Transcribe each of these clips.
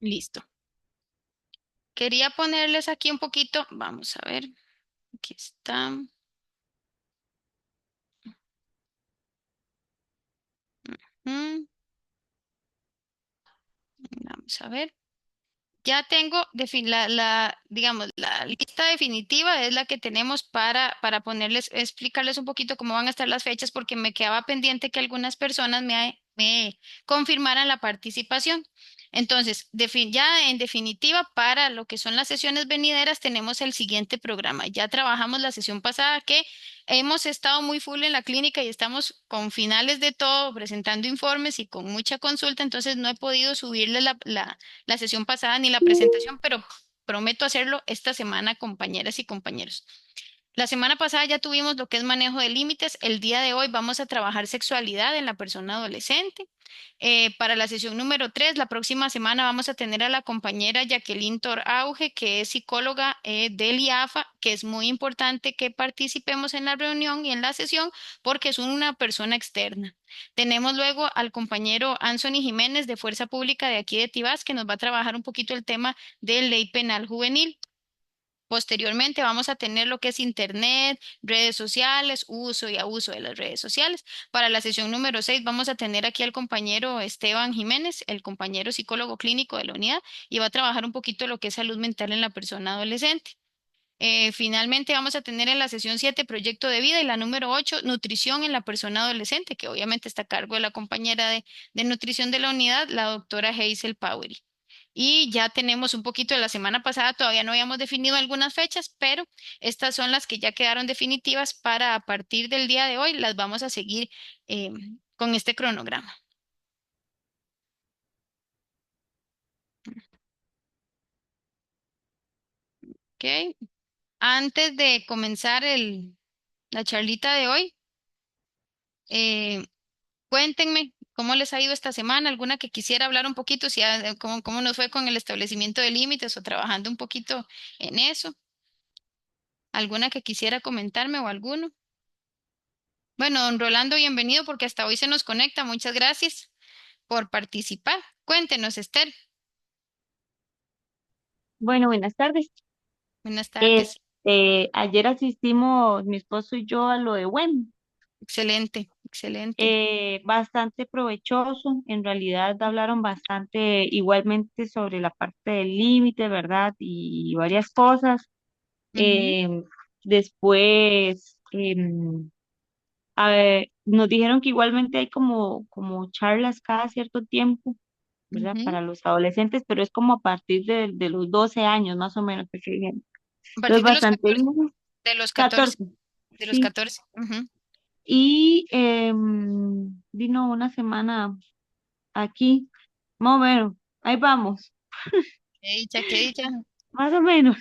Listo. Quería ponerles aquí un poquito, vamos a ver, aquí está. Mm, Vamos a ver. Ya tengo digamos, la lista definitiva es la que tenemos para ponerles, explicarles un poquito cómo van a estar las fechas, porque me quedaba pendiente que algunas personas me confirmaran la participación. Entonces, ya en definitiva, para lo que son las sesiones venideras, tenemos el siguiente programa. Ya trabajamos la sesión pasada que hemos estado muy full en la clínica y estamos con finales de todo, presentando informes y con mucha consulta, entonces no he podido subirle la sesión pasada ni la presentación, pero prometo hacerlo esta semana, compañeras y compañeros. La semana pasada ya tuvimos lo que es manejo de límites. El día de hoy vamos a trabajar sexualidad en la persona adolescente. Para la sesión número 3, la próxima semana vamos a tener a la compañera Jacqueline Tor Auge, que es psicóloga del IAFA, que es muy importante que participemos en la reunión y en la sesión porque es una persona externa. Tenemos luego al compañero Anthony Jiménez de Fuerza Pública de aquí de Tibás, que nos va a trabajar un poquito el tema de ley penal juvenil. Posteriormente vamos a tener lo que es Internet, redes sociales, uso y abuso de las redes sociales. Para la sesión número 6 vamos a tener aquí al compañero Esteban Jiménez, el compañero psicólogo clínico de la unidad, y va a trabajar un poquito lo que es salud mental en la persona adolescente. Finalmente vamos a tener en la sesión 7 proyecto de vida y la número 8 nutrición en la persona adolescente, que obviamente está a cargo de la compañera de nutrición de la unidad, la doctora Hazel Powery. Y ya tenemos un poquito de la semana pasada, todavía no habíamos definido algunas fechas, pero estas son las que ya quedaron definitivas para a partir del día de hoy, las vamos a seguir eh, con este cronograma. ¿Ok? Antes de comenzar la charlita de hoy, eh, cuéntenme cómo les ha ido esta semana, alguna que quisiera hablar un poquito, si cómo nos fue con el establecimiento de límites o trabajando un poquito en eso, alguna que quisiera comentarme o alguno. Bueno, don Rolando, bienvenido porque hasta hoy se nos conecta. Muchas gracias por participar. Cuéntenos, Esther. Bueno, buenas tardes. Buenas tardes. Ayer asistimos mi esposo y yo a lo de WEM. Excelente, excelente. Bastante provechoso. En realidad hablaron bastante igualmente sobre la parte del límite, ¿verdad? Y varias cosas. Ujú, Eh, Después, a ver, nos dijeron que igualmente hay como charlas cada cierto tiempo, ¿verdad? ujú. Para los adolescentes, pero es como a partir de los 12 años más o menos, que estoy viendo. A Entonces, partir de los bastante 14, bien. de los 14, 14, de los sí. 14. Ujú. Y vino una semana aquí, más o menos, ahí vamos, Qué dicha, qué dicha. más o menos.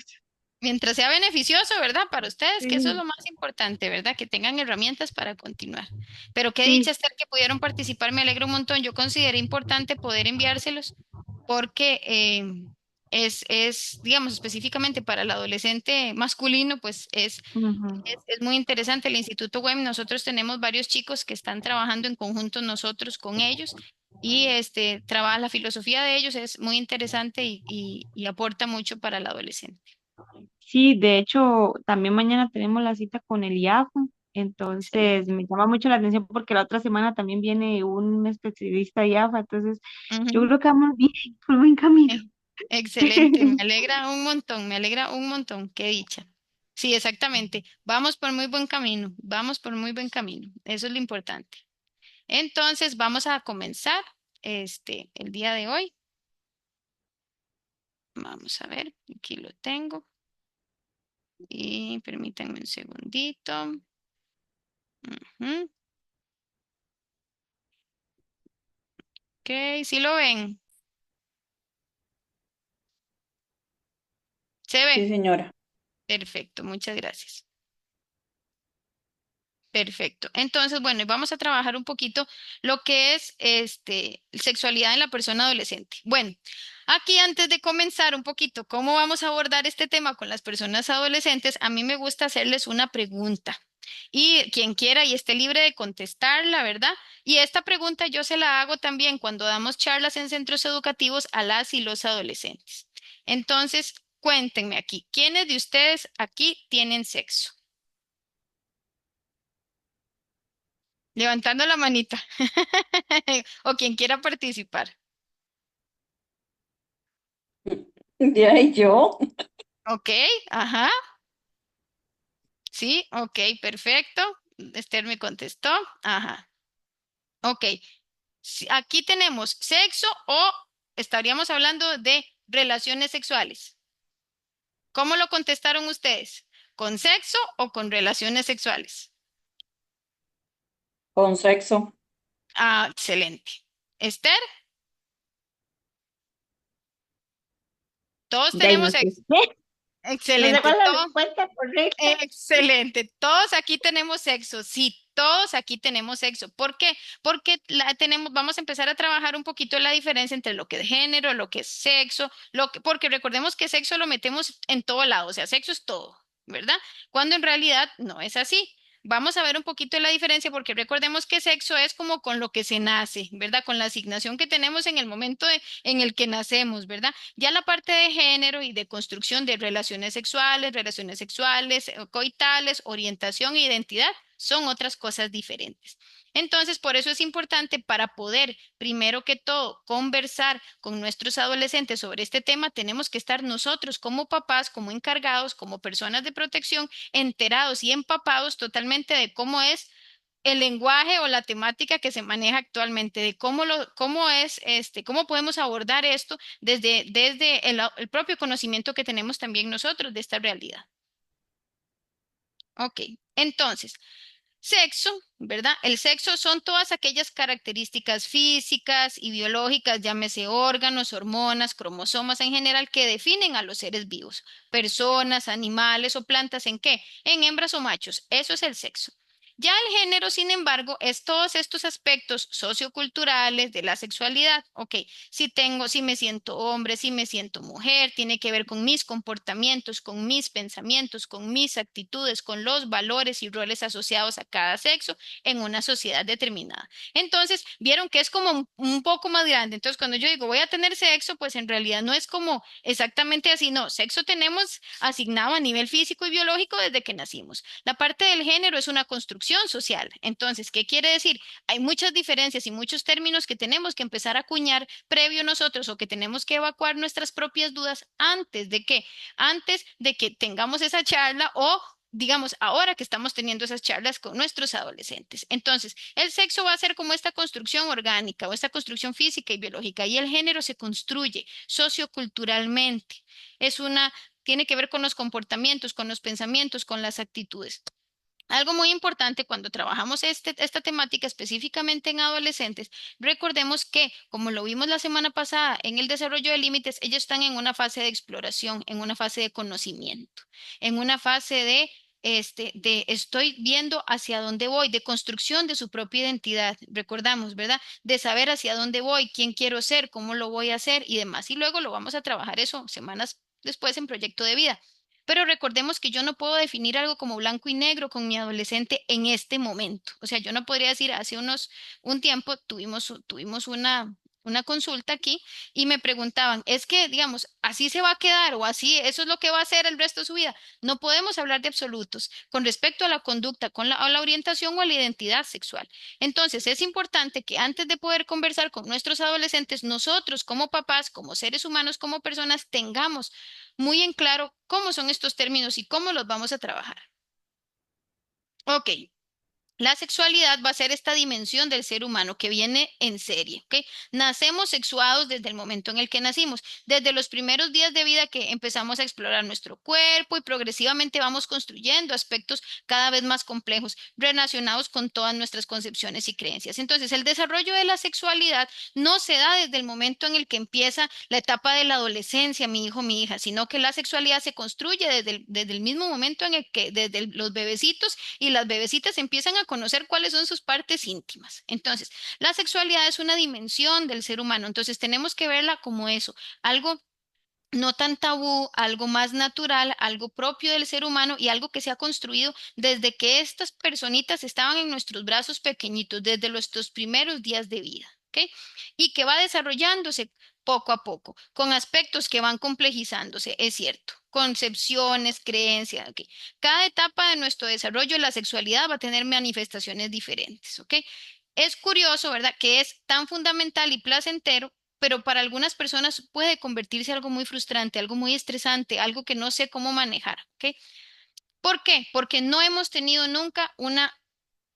Mientras sea beneficioso, ¿verdad? Para ustedes, que eso es lo Sí, más importante, ¿verdad? Que tengan herramientas para continuar. Pero qué dicha, sí, Esther, que pudieron participar, me alegro un montón. Yo consideré importante poder enviárselos porque digamos, específicamente para el adolescente masculino, pues ujú. es muy interesante. El Instituto WEM, nosotros tenemos varios chicos que están trabajando en conjunto nosotros con ellos y trabaja la filosofía de ellos, es muy interesante y aporta mucho para el adolescente. Sí, de hecho, también mañana tenemos la cita con el IAFA, entonces Excelente. me llama mucho la atención porque la otra semana también viene un especialista IAFA, entonces yo Ujú. creo que vamos bien, por buen camino. Eh, Excelente, me alegra un montón, me alegra un montón, qué dicha. Sí, exactamente. Vamos por muy buen camino, vamos por muy buen camino. Eso es lo importante. Entonces, vamos a comenzar el día de hoy. Vamos a ver, aquí lo tengo. Y permítanme un segundito. Ujú. Ok, ¿sí lo ven? ¿Se Sí, ve? señora. Perfecto, muchas gracias. Perfecto. Entonces, bueno, y vamos a trabajar un poquito lo que es sexualidad en la persona adolescente. Bueno, aquí antes de comenzar un poquito cómo vamos a abordar este tema con las personas adolescentes, a mí me gusta hacerles una pregunta. Y quien quiera y esté libre de contestarla, ¿verdad? Y esta pregunta yo se la hago también cuando damos charlas en centros educativos a las y los adolescentes. Entonces, cuéntenme aquí, ¿quiénes de ustedes aquí tienen sexo? Levantando la manita. O quien quiera participar. Ya, y yo. Ok, ajá, sí, ok, perfecto. Esther me contestó. Ajá, ok. Aquí tenemos sexo o estaríamos hablando de relaciones sexuales. ¿Cómo lo contestaron ustedes? ¿Con sexo o con relaciones sexuales? Con sexo. Ah, excelente. Esther, todos De ahí no tenemos sé sexo. qué. No sé Excelente. cuál es la respuesta correcta. Excelente. Todos aquí tenemos sexo. Sí, todos aquí tenemos sexo. ¿Por qué? Porque vamos a empezar a trabajar un poquito la diferencia entre lo que es género, lo que es sexo, porque recordemos que sexo lo metemos en todo lado, o sea, sexo es todo, ¿verdad? Cuando en realidad no es así. Vamos a ver un poquito la diferencia porque recordemos que sexo es como con lo que se nace, ¿verdad? Con la asignación que tenemos en el momento en el que nacemos, ¿verdad? Ya la parte de género y de construcción de relaciones sexuales, coitales, orientación e identidad son otras cosas diferentes. Entonces, por eso es importante para poder, primero que todo, conversar con nuestros adolescentes sobre este tema, tenemos que estar nosotros como papás, como encargados, como personas de protección, enterados y empapados totalmente de cómo es el lenguaje o la temática que se maneja actualmente, de cómo es, cómo podemos abordar esto desde el propio conocimiento que tenemos también nosotros de esta realidad. Ok, entonces, sexo, ¿verdad? El sexo son todas aquellas características físicas y biológicas, llámese órganos, hormonas, cromosomas en general, que definen a los seres vivos, personas, animales o plantas, ¿en qué? En hembras o machos. Eso es el sexo. Ya el género, sin embargo, es todos estos aspectos socioculturales de la sexualidad. Ok, si me siento hombre, si me siento mujer, tiene que ver con mis comportamientos, con mis pensamientos, con mis actitudes, con los valores y roles asociados a cada sexo en una sociedad determinada. Entonces, vieron que es como un poco más grande. Entonces, cuando yo digo voy a tener sexo, pues en realidad no es como exactamente así, no, sexo tenemos asignado a nivel físico y biológico desde que nacimos. La parte del género es una construcción social. Entonces, ¿qué quiere decir? Hay muchas diferencias y muchos términos que tenemos que empezar a acuñar previo nosotros o que tenemos que evacuar nuestras propias dudas antes de que tengamos esa charla o digamos, ahora que estamos teniendo esas charlas con nuestros adolescentes. Entonces, el sexo va a ser como esta construcción orgánica o esta construcción física y biológica y el género se construye socioculturalmente. Es una, tiene que ver con los comportamientos, con los pensamientos, con las actitudes. Algo muy importante cuando trabajamos esta temática específicamente en adolescentes, recordemos que, como lo vimos la semana pasada en el desarrollo de límites, ellos están en una fase de exploración, en una fase de conocimiento, en una fase de estoy viendo hacia dónde voy, de construcción de su propia identidad, recordamos, ¿verdad? De saber hacia dónde voy, quién quiero ser, cómo lo voy a hacer y demás. Y luego lo vamos a trabajar eso semanas después en proyecto de vida. Pero recordemos que yo no puedo definir algo como blanco y negro con mi adolescente en este momento. O sea, yo no podría decir, un tiempo tuvimos una consulta aquí y me preguntaban, es que, digamos, así se va a quedar o así, eso es lo que va a hacer el resto de su vida. No podemos hablar de absolutos con respecto a la conducta, a la orientación o a la identidad sexual. Entonces, es importante que antes de poder conversar con nuestros adolescentes, nosotros como papás, como seres humanos, como personas, tengamos muy en claro cómo son estos términos y cómo los vamos a trabajar. Ok, la sexualidad va a ser esta dimensión del ser humano que viene en serie, ¿ok? Nacemos sexuados desde el momento en el que nacimos, desde los primeros días de vida que empezamos a explorar nuestro cuerpo y progresivamente vamos construyendo aspectos cada vez más complejos relacionados con todas nuestras concepciones y creencias. Entonces, el desarrollo de la sexualidad no se da desde el momento en el que empieza la etapa de la adolescencia, mi hijo, mi hija, sino que la sexualidad se construye desde el mismo momento en el que, desde los bebecitos y las bebecitas empiezan a conocer cuáles son sus partes íntimas. Entonces, la sexualidad es una dimensión del ser humano, entonces tenemos que verla como eso, algo no tan tabú, algo más natural, algo propio del ser humano y algo que se ha construido desde que estas personitas estaban en nuestros brazos pequeñitos, desde nuestros primeros días de vida, ¿ok? Y que va desarrollándose poco a poco, con aspectos que van complejizándose, es cierto, concepciones, creencias, ¿ok? Cada etapa de nuestro desarrollo, la sexualidad va a tener manifestaciones diferentes, ¿ok? Es curioso, ¿verdad? Que es tan fundamental y placentero, pero para algunas personas puede convertirse en algo muy frustrante, algo muy estresante, algo que no sé cómo manejar, ¿ok? ¿Por qué? Porque no hemos tenido nunca una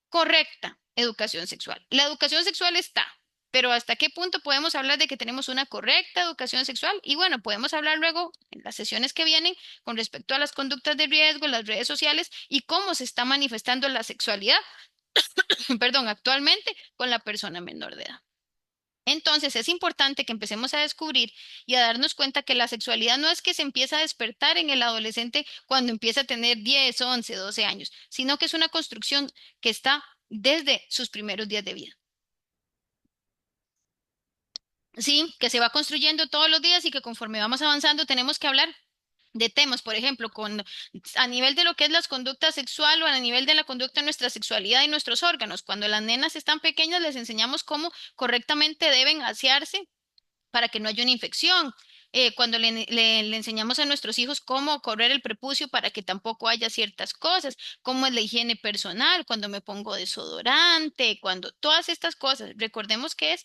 correcta educación sexual. La educación sexual está, pero ¿hasta qué punto podemos hablar de que tenemos una correcta educación sexual? Y bueno, podemos hablar luego en las sesiones que vienen con respecto a las conductas de riesgo, las redes sociales y cómo se está manifestando la sexualidad, perdón, actualmente con la persona menor de edad. Entonces es importante que empecemos a descubrir y a darnos cuenta que la sexualidad no es que se empieza a despertar en el adolescente cuando empieza a tener 10, 11, 12 años, sino que es una construcción que está desde sus primeros días de vida. Sí, que se va construyendo todos los días y que conforme vamos avanzando tenemos que hablar de temas, por ejemplo, a nivel de lo que es las conductas sexual o a nivel de la conducta de nuestra sexualidad y nuestros órganos. Cuando las nenas están pequeñas les enseñamos cómo correctamente deben asearse para que no haya una infección. Cuando le enseñamos a nuestros hijos cómo correr el prepucio para que tampoco haya ciertas cosas, cómo es la higiene personal, cuando me pongo desodorante, cuando todas estas cosas. Recordemos que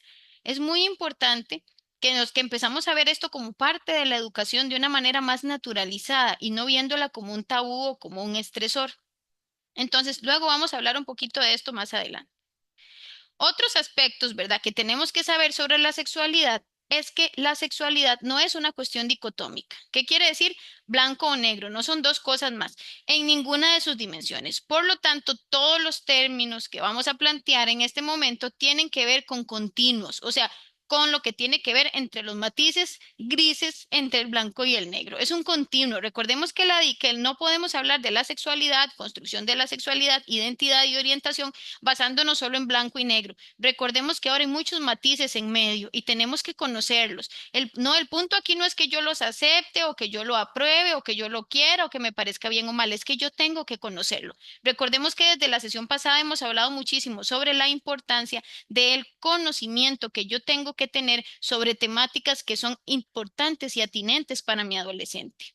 es muy importante que empezamos a ver esto como parte de la educación de una manera más naturalizada y no viéndola como un tabú o como un estresor. Entonces, luego vamos a hablar un poquito de esto más adelante. Otros aspectos, ¿verdad?, que tenemos que saber sobre la sexualidad es que la sexualidad no es una cuestión dicotómica. ¿Qué quiere decir? Blanco o negro, no son dos cosas más en ninguna de sus dimensiones. Por lo tanto, todos los términos que vamos a plantear en este momento tienen que ver con continuos, o sea, con lo que tiene que ver entre los matices grises entre el blanco y el negro. Es un continuo. Recordemos que no podemos hablar de la sexualidad, construcción de la sexualidad, identidad y orientación basándonos solo en blanco y negro. Recordemos que ahora hay muchos matices en medio y tenemos que conocerlos. El punto aquí no es que yo los acepte o que yo lo apruebe o que yo lo quiera o que me parezca bien o mal, es que yo tengo que conocerlo. Recordemos que desde la sesión pasada hemos hablado muchísimo sobre la importancia del conocimiento que yo tengo que tener sobre temáticas que son importantes y atinentes para mi adolescente.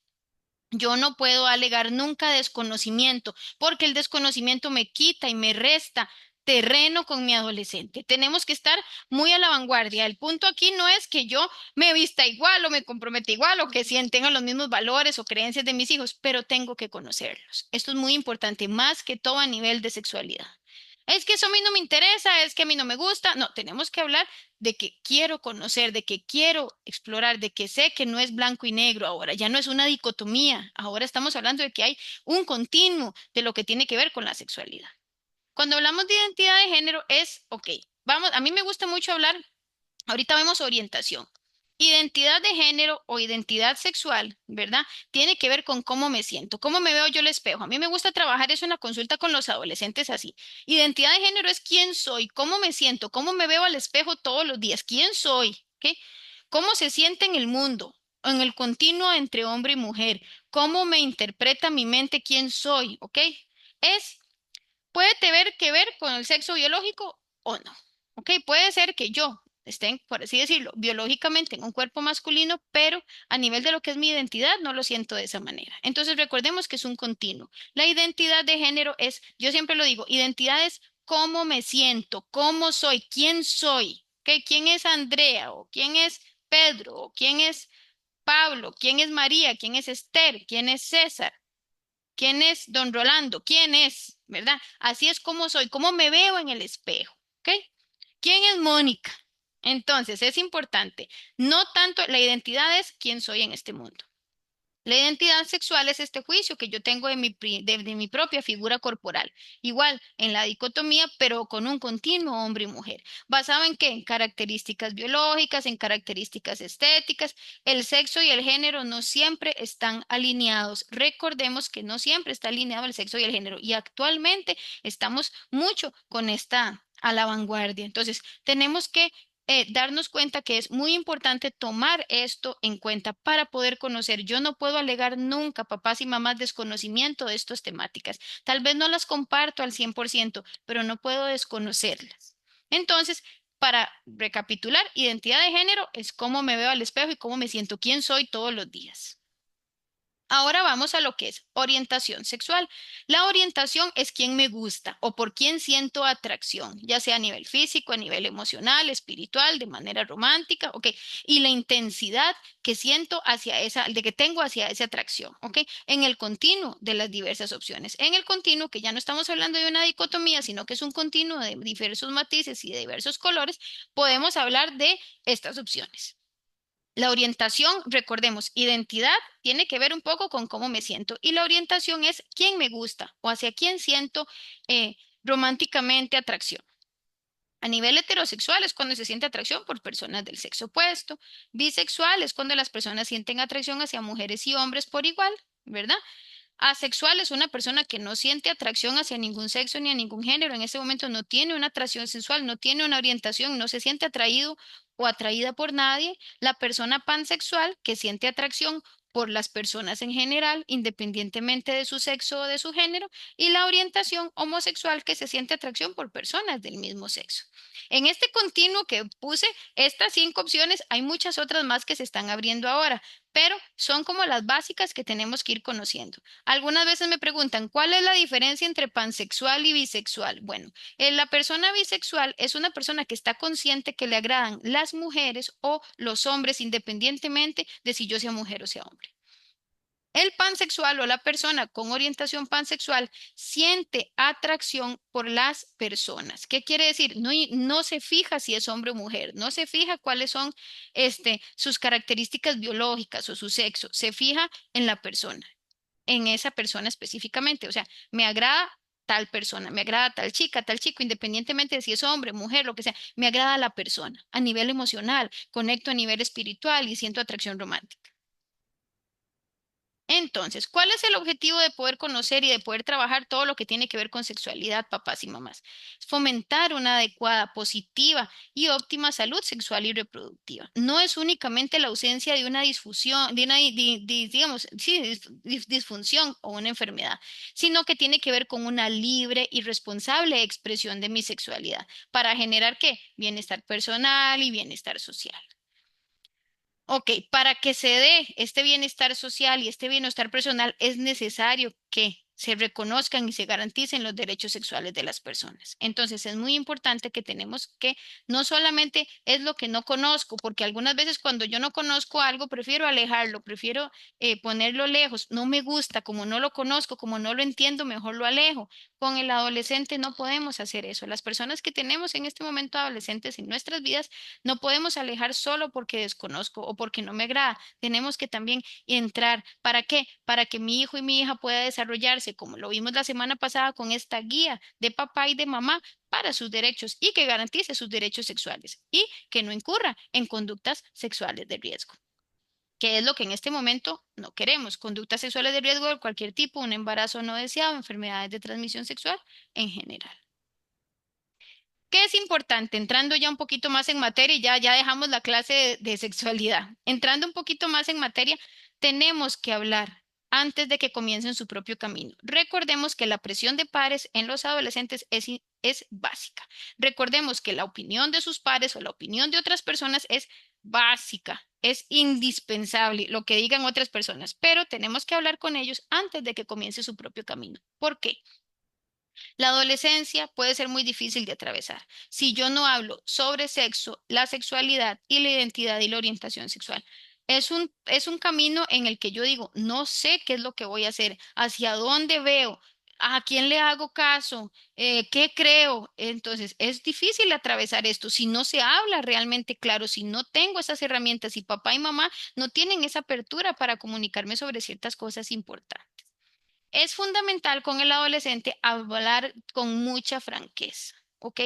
Yo no puedo alegar nunca desconocimiento, porque el desconocimiento me quita y me resta terreno con mi adolescente. Tenemos que estar muy a la vanguardia. El punto aquí no es que yo me vista igual o me comprometa igual o que tengan los mismos valores o creencias de mis hijos, pero tengo que conocerlos. Esto es muy importante, más que todo a nivel de sexualidad. Es que eso a mí no me interesa, es que a mí no me gusta. No, tenemos que hablar de que quiero conocer, de que quiero explorar, de que sé que no es blanco y negro ahora, ya no es una dicotomía, ahora estamos hablando de que hay un continuo de lo que tiene que ver con la sexualidad. Cuando hablamos de identidad de género ok, vamos, a mí me gusta mucho hablar. Ahorita vemos orientación. Identidad de género o identidad sexual, ¿verdad? Tiene que ver con cómo me siento, cómo me veo yo al espejo. A mí me gusta trabajar eso en la consulta con los adolescentes así. Identidad de género es quién soy, cómo me siento, cómo me veo al espejo todos los días, quién soy, ¿ok? Cómo se siente en el mundo, en el continuo entre hombre y mujer, cómo me interpreta mi mente, quién soy, ¿ok? Es Puede tener que ver con el sexo biológico o no. ¿Ok? Puede ser que yo esté, por así decirlo, biológicamente en un cuerpo masculino, pero a nivel de lo que es mi identidad no lo siento de esa manera. Entonces recordemos que es un continuo. La identidad de género es, yo siempre lo digo, identidad es cómo me siento, cómo soy, quién soy, ¿ok? ¿Quién es Andrea o quién es Pedro o quién es Pablo, quién es María, quién es Esther, quién es César? ¿Quién es don Rolando? ¿Quién es? ¿Verdad? Así es como soy, cómo me veo en el espejo. ¿Ok? ¿Quién es Mónica? Entonces, es importante. No tanto la identidad es quién soy en este mundo. La identidad sexual es este juicio que yo tengo de mi propia figura corporal. Igual en la dicotomía, pero con un continuo hombre y mujer. ¿Basado en qué? En características biológicas, en características estéticas. El sexo y el género no siempre están alineados. Recordemos que no siempre está alineado el sexo y el género. Y actualmente estamos mucho con esta a la vanguardia. Entonces, tenemos que darnos cuenta que es muy importante tomar esto en cuenta para poder conocer. Yo no puedo alegar nunca, papás y mamás, desconocimiento de estas temáticas. Tal vez no las comparto al 100%, pero no puedo desconocerlas. Entonces, para recapitular, identidad de género es cómo me veo al espejo y cómo me siento, quién soy todos los días. Ahora vamos a lo que es orientación sexual. La orientación es quién me gusta o por quién siento atracción, ya sea a nivel físico, a nivel emocional, espiritual, de manera romántica, ¿ok? Y la intensidad que siento hacia esa, de que tengo hacia esa atracción, ¿ok? En el continuo de las diversas opciones. En el continuo, que ya no estamos hablando de una dicotomía, sino que es un continuo de diversos matices y de diversos colores, podemos hablar de estas opciones. La orientación, recordemos, identidad tiene que ver un poco con cómo me siento y la orientación es quién me gusta o hacia quién siento románticamente atracción. A nivel heterosexual es cuando se siente atracción por personas del sexo opuesto. Bisexual es cuando las personas sienten atracción hacia mujeres y hombres por igual, ¿verdad? Asexual es una persona que no siente atracción hacia ningún sexo ni a ningún género. En ese momento no tiene una atracción sexual, no tiene una orientación, no se siente atraído o atraída por nadie. La persona pansexual que siente atracción por las personas en general, independientemente de su sexo o de su género. Y la orientación homosexual que se siente atracción por personas del mismo sexo. En este continuo que puse, estas 5 opciones, hay muchas otras más que se están abriendo ahora, pero son como las básicas que tenemos que ir conociendo. Algunas veces me preguntan, ¿cuál es la diferencia entre pansexual y bisexual? Bueno, la persona bisexual es una persona que está consciente que le agradan las mujeres o los hombres independientemente de si yo sea mujer o sea hombre. El pansexual o la persona con orientación pansexual siente atracción por las personas. ¿Qué quiere decir? No, no se fija si es hombre o mujer, no se fija cuáles son sus características biológicas o su sexo, se fija en la persona, en esa persona específicamente. O sea, me agrada tal persona, me agrada tal chica, tal chico, independientemente de si es hombre, mujer, lo que sea, me agrada la persona a nivel emocional, conecto a nivel espiritual y siento atracción romántica. Entonces, ¿cuál es el objetivo de poder conocer y de poder trabajar todo lo que tiene que ver con sexualidad, papás y mamás? Fomentar una adecuada, positiva y óptima salud sexual y reproductiva. No es únicamente la ausencia de una disfunción, de una, digamos, sí, disfunción o una enfermedad, sino que tiene que ver con una libre y responsable expresión de mi sexualidad para generar ¿qué? Bienestar personal y bienestar social. Ok, para que se dé este bienestar social y este bienestar personal es necesario que se reconozcan y se garanticen los derechos sexuales de las personas. Entonces es muy importante que tenemos que no solamente es lo que no conozco, porque algunas veces cuando yo no conozco algo prefiero alejarlo, prefiero ponerlo lejos, no me gusta, como no lo conozco, como no lo entiendo, mejor lo alejo. Con el adolescente no podemos hacer eso. Las personas que tenemos en este momento adolescentes en nuestras vidas no podemos alejar solo porque desconozco o porque no me agrada. Tenemos que también entrar. ¿Para qué? Para que mi hijo y mi hija pueda desarrollarse, como lo vimos la semana pasada con esta guía de papá y de mamá para sus derechos y que garantice sus derechos sexuales y que no incurra en conductas sexuales de riesgo, que es lo que en este momento no queremos. Conductas sexuales de riesgo de cualquier tipo, un embarazo no deseado, enfermedades de transmisión sexual en general. ¿Qué es importante? Entrando ya un poquito más en materia, y ya dejamos la clase de sexualidad. Entrando un poquito más en materia, tenemos que hablar antes de que comiencen su propio camino. Recordemos que la presión de pares en los adolescentes es básica. Recordemos que la opinión de sus pares o la opinión de otras personas es básica, es indispensable lo que digan otras personas, pero tenemos que hablar con ellos antes de que comience su propio camino. ¿Por qué? La adolescencia puede ser muy difícil de atravesar si yo no hablo sobre sexo, la sexualidad y la identidad y la orientación sexual. Es un camino en el que yo digo, no sé qué es lo que voy a hacer, hacia dónde veo, a quién le hago caso, qué creo. Entonces, es difícil atravesar esto si no se habla realmente claro, si no tengo esas herramientas, si papá y mamá no tienen esa apertura para comunicarme sobre ciertas cosas importantes. Es fundamental con el adolescente hablar con mucha franqueza. ¿ok?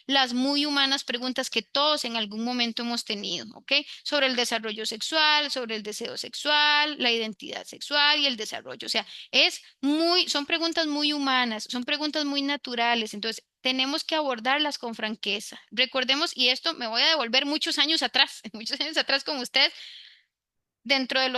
Las muy humanas preguntas que todos en algún momento hemos tenido, ¿ok? Sobre el desarrollo sexual, sobre el deseo sexual, la identidad sexual y el desarrollo. O sea, son preguntas muy humanas, son preguntas muy naturales. Entonces, tenemos que abordarlas con franqueza. Recordemos, y esto me voy a devolver muchos años atrás, muchos años atrás con ustedes, dentro de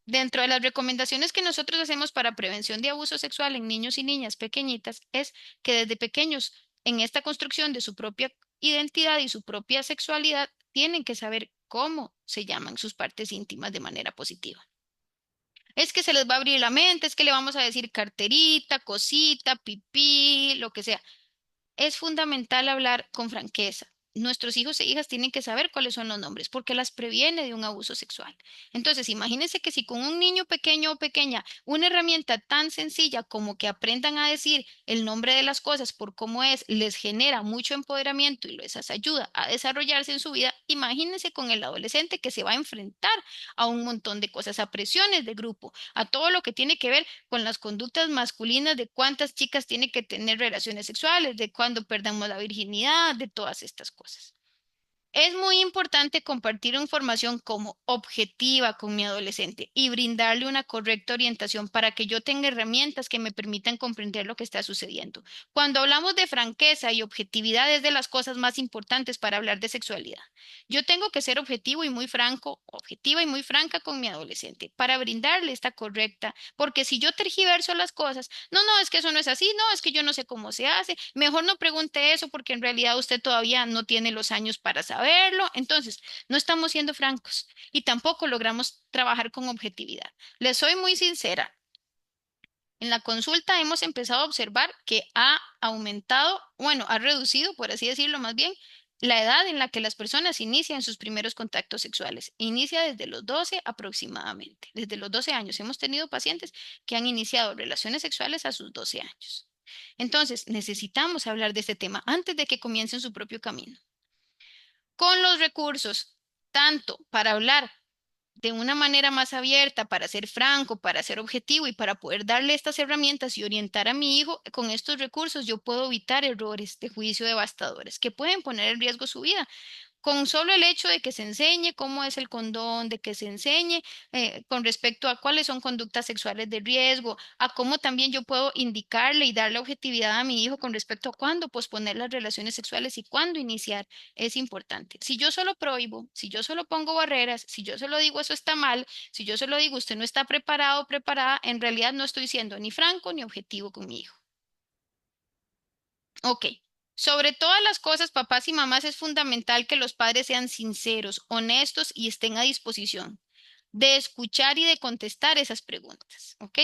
dentro de las recomendaciones que nosotros hacemos para prevención de abuso sexual en niños y niñas pequeñitas, es que desde pequeños, en esta construcción de su propia identidad y su propia sexualidad, tienen que saber cómo se llaman sus partes íntimas de manera positiva. Es que se les va a abrir la mente, es que le vamos a decir carterita, cosita, pipí, lo que sea. Es fundamental hablar con franqueza. Nuestros hijos e hijas tienen que saber cuáles son los nombres porque las previene de un abuso sexual. Entonces, imagínense que si con un niño pequeño o pequeña, una herramienta tan sencilla como que aprendan a decir el nombre de las cosas por cómo es, les genera mucho empoderamiento y les ayuda a desarrollarse en su vida, imagínense con el adolescente que se va a enfrentar a un montón de cosas, a presiones de grupo, a todo lo que tiene que ver con las conductas masculinas, de cuántas chicas tiene que tener relaciones sexuales, de cuándo perdamos la virginidad, de todas estas cosas. Es muy importante compartir información como objetiva con mi adolescente y brindarle una correcta orientación para que yo tenga herramientas que me permitan comprender lo que está sucediendo. Cuando hablamos de franqueza y objetividad es de las cosas más importantes para hablar de sexualidad. Yo tengo que ser objetivo y muy franco, objetiva y muy franca con mi adolescente para brindarle esta correcta, porque si yo tergiverso las cosas, no, es que eso no es así, no, es que yo no sé cómo se hace, mejor no pregunte eso porque en realidad usted todavía no tiene los años para saberlo. Entonces, no estamos siendo francos y tampoco logramos trabajar con objetividad. Les soy muy sincera. En la consulta hemos empezado a observar que ha aumentado, bueno, ha reducido, por así decirlo más bien, la edad en la que las personas inician sus primeros contactos sexuales. Inicia desde los 12 aproximadamente. Desde los 12 años hemos tenido pacientes que han iniciado relaciones sexuales a sus 12 años. Entonces, necesitamos hablar de este tema antes de que comiencen su propio camino. Con los recursos, tanto para hablar de una manera más abierta, para ser franco, para ser objetivo y para poder darle estas herramientas y orientar a mi hijo, con estos recursos yo puedo evitar errores de juicio devastadores que pueden poner en riesgo su vida. Con solo el hecho de que se enseñe cómo es el condón, de que se enseñe con respecto a cuáles son conductas sexuales de riesgo, a cómo también yo puedo indicarle y darle objetividad a mi hijo con respecto a cuándo posponer las relaciones sexuales y cuándo iniciar, es importante. Si yo solo prohíbo, si yo solo pongo barreras, si yo solo digo eso está mal, si yo solo digo usted no está preparado o preparada, en realidad no estoy siendo ni franco ni objetivo con mi hijo. Ok. Sobre todas las cosas, papás y mamás, es fundamental que los padres sean sinceros, honestos y estén a disposición de escuchar y de contestar esas preguntas, ¿ok?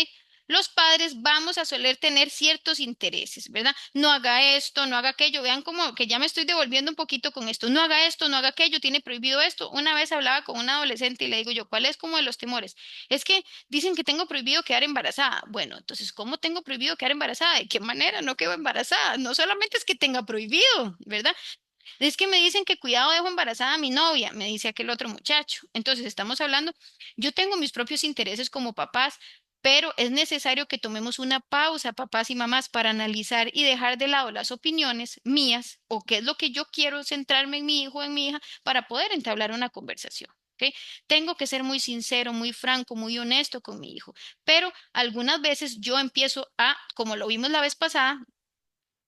Los padres vamos a soler tener ciertos intereses, ¿verdad? No haga esto, no haga aquello. Vean como que ya me estoy devolviendo un poquito con esto. No haga esto, no haga aquello, tiene prohibido esto. Una vez hablaba con una adolescente y le digo yo, ¿cuál es como de los temores? Es que dicen que tengo prohibido quedar embarazada. Bueno, entonces, ¿cómo tengo prohibido quedar embarazada? ¿De qué manera no quedo embarazada? No solamente es que tenga prohibido, ¿verdad? Es que me dicen que cuidado dejo embarazada a mi novia, me dice aquel otro muchacho. Entonces, estamos hablando, yo tengo mis propios intereses como papás, pero es necesario que tomemos una pausa, papás y mamás, para analizar y dejar de lado las opiniones mías o qué es lo que yo quiero centrarme en mi hijo o en mi hija para poder entablar una conversación. ¿Ok? Tengo que ser muy sincero, muy franco, muy honesto con mi hijo, pero algunas veces yo empiezo a, como lo vimos la vez pasada,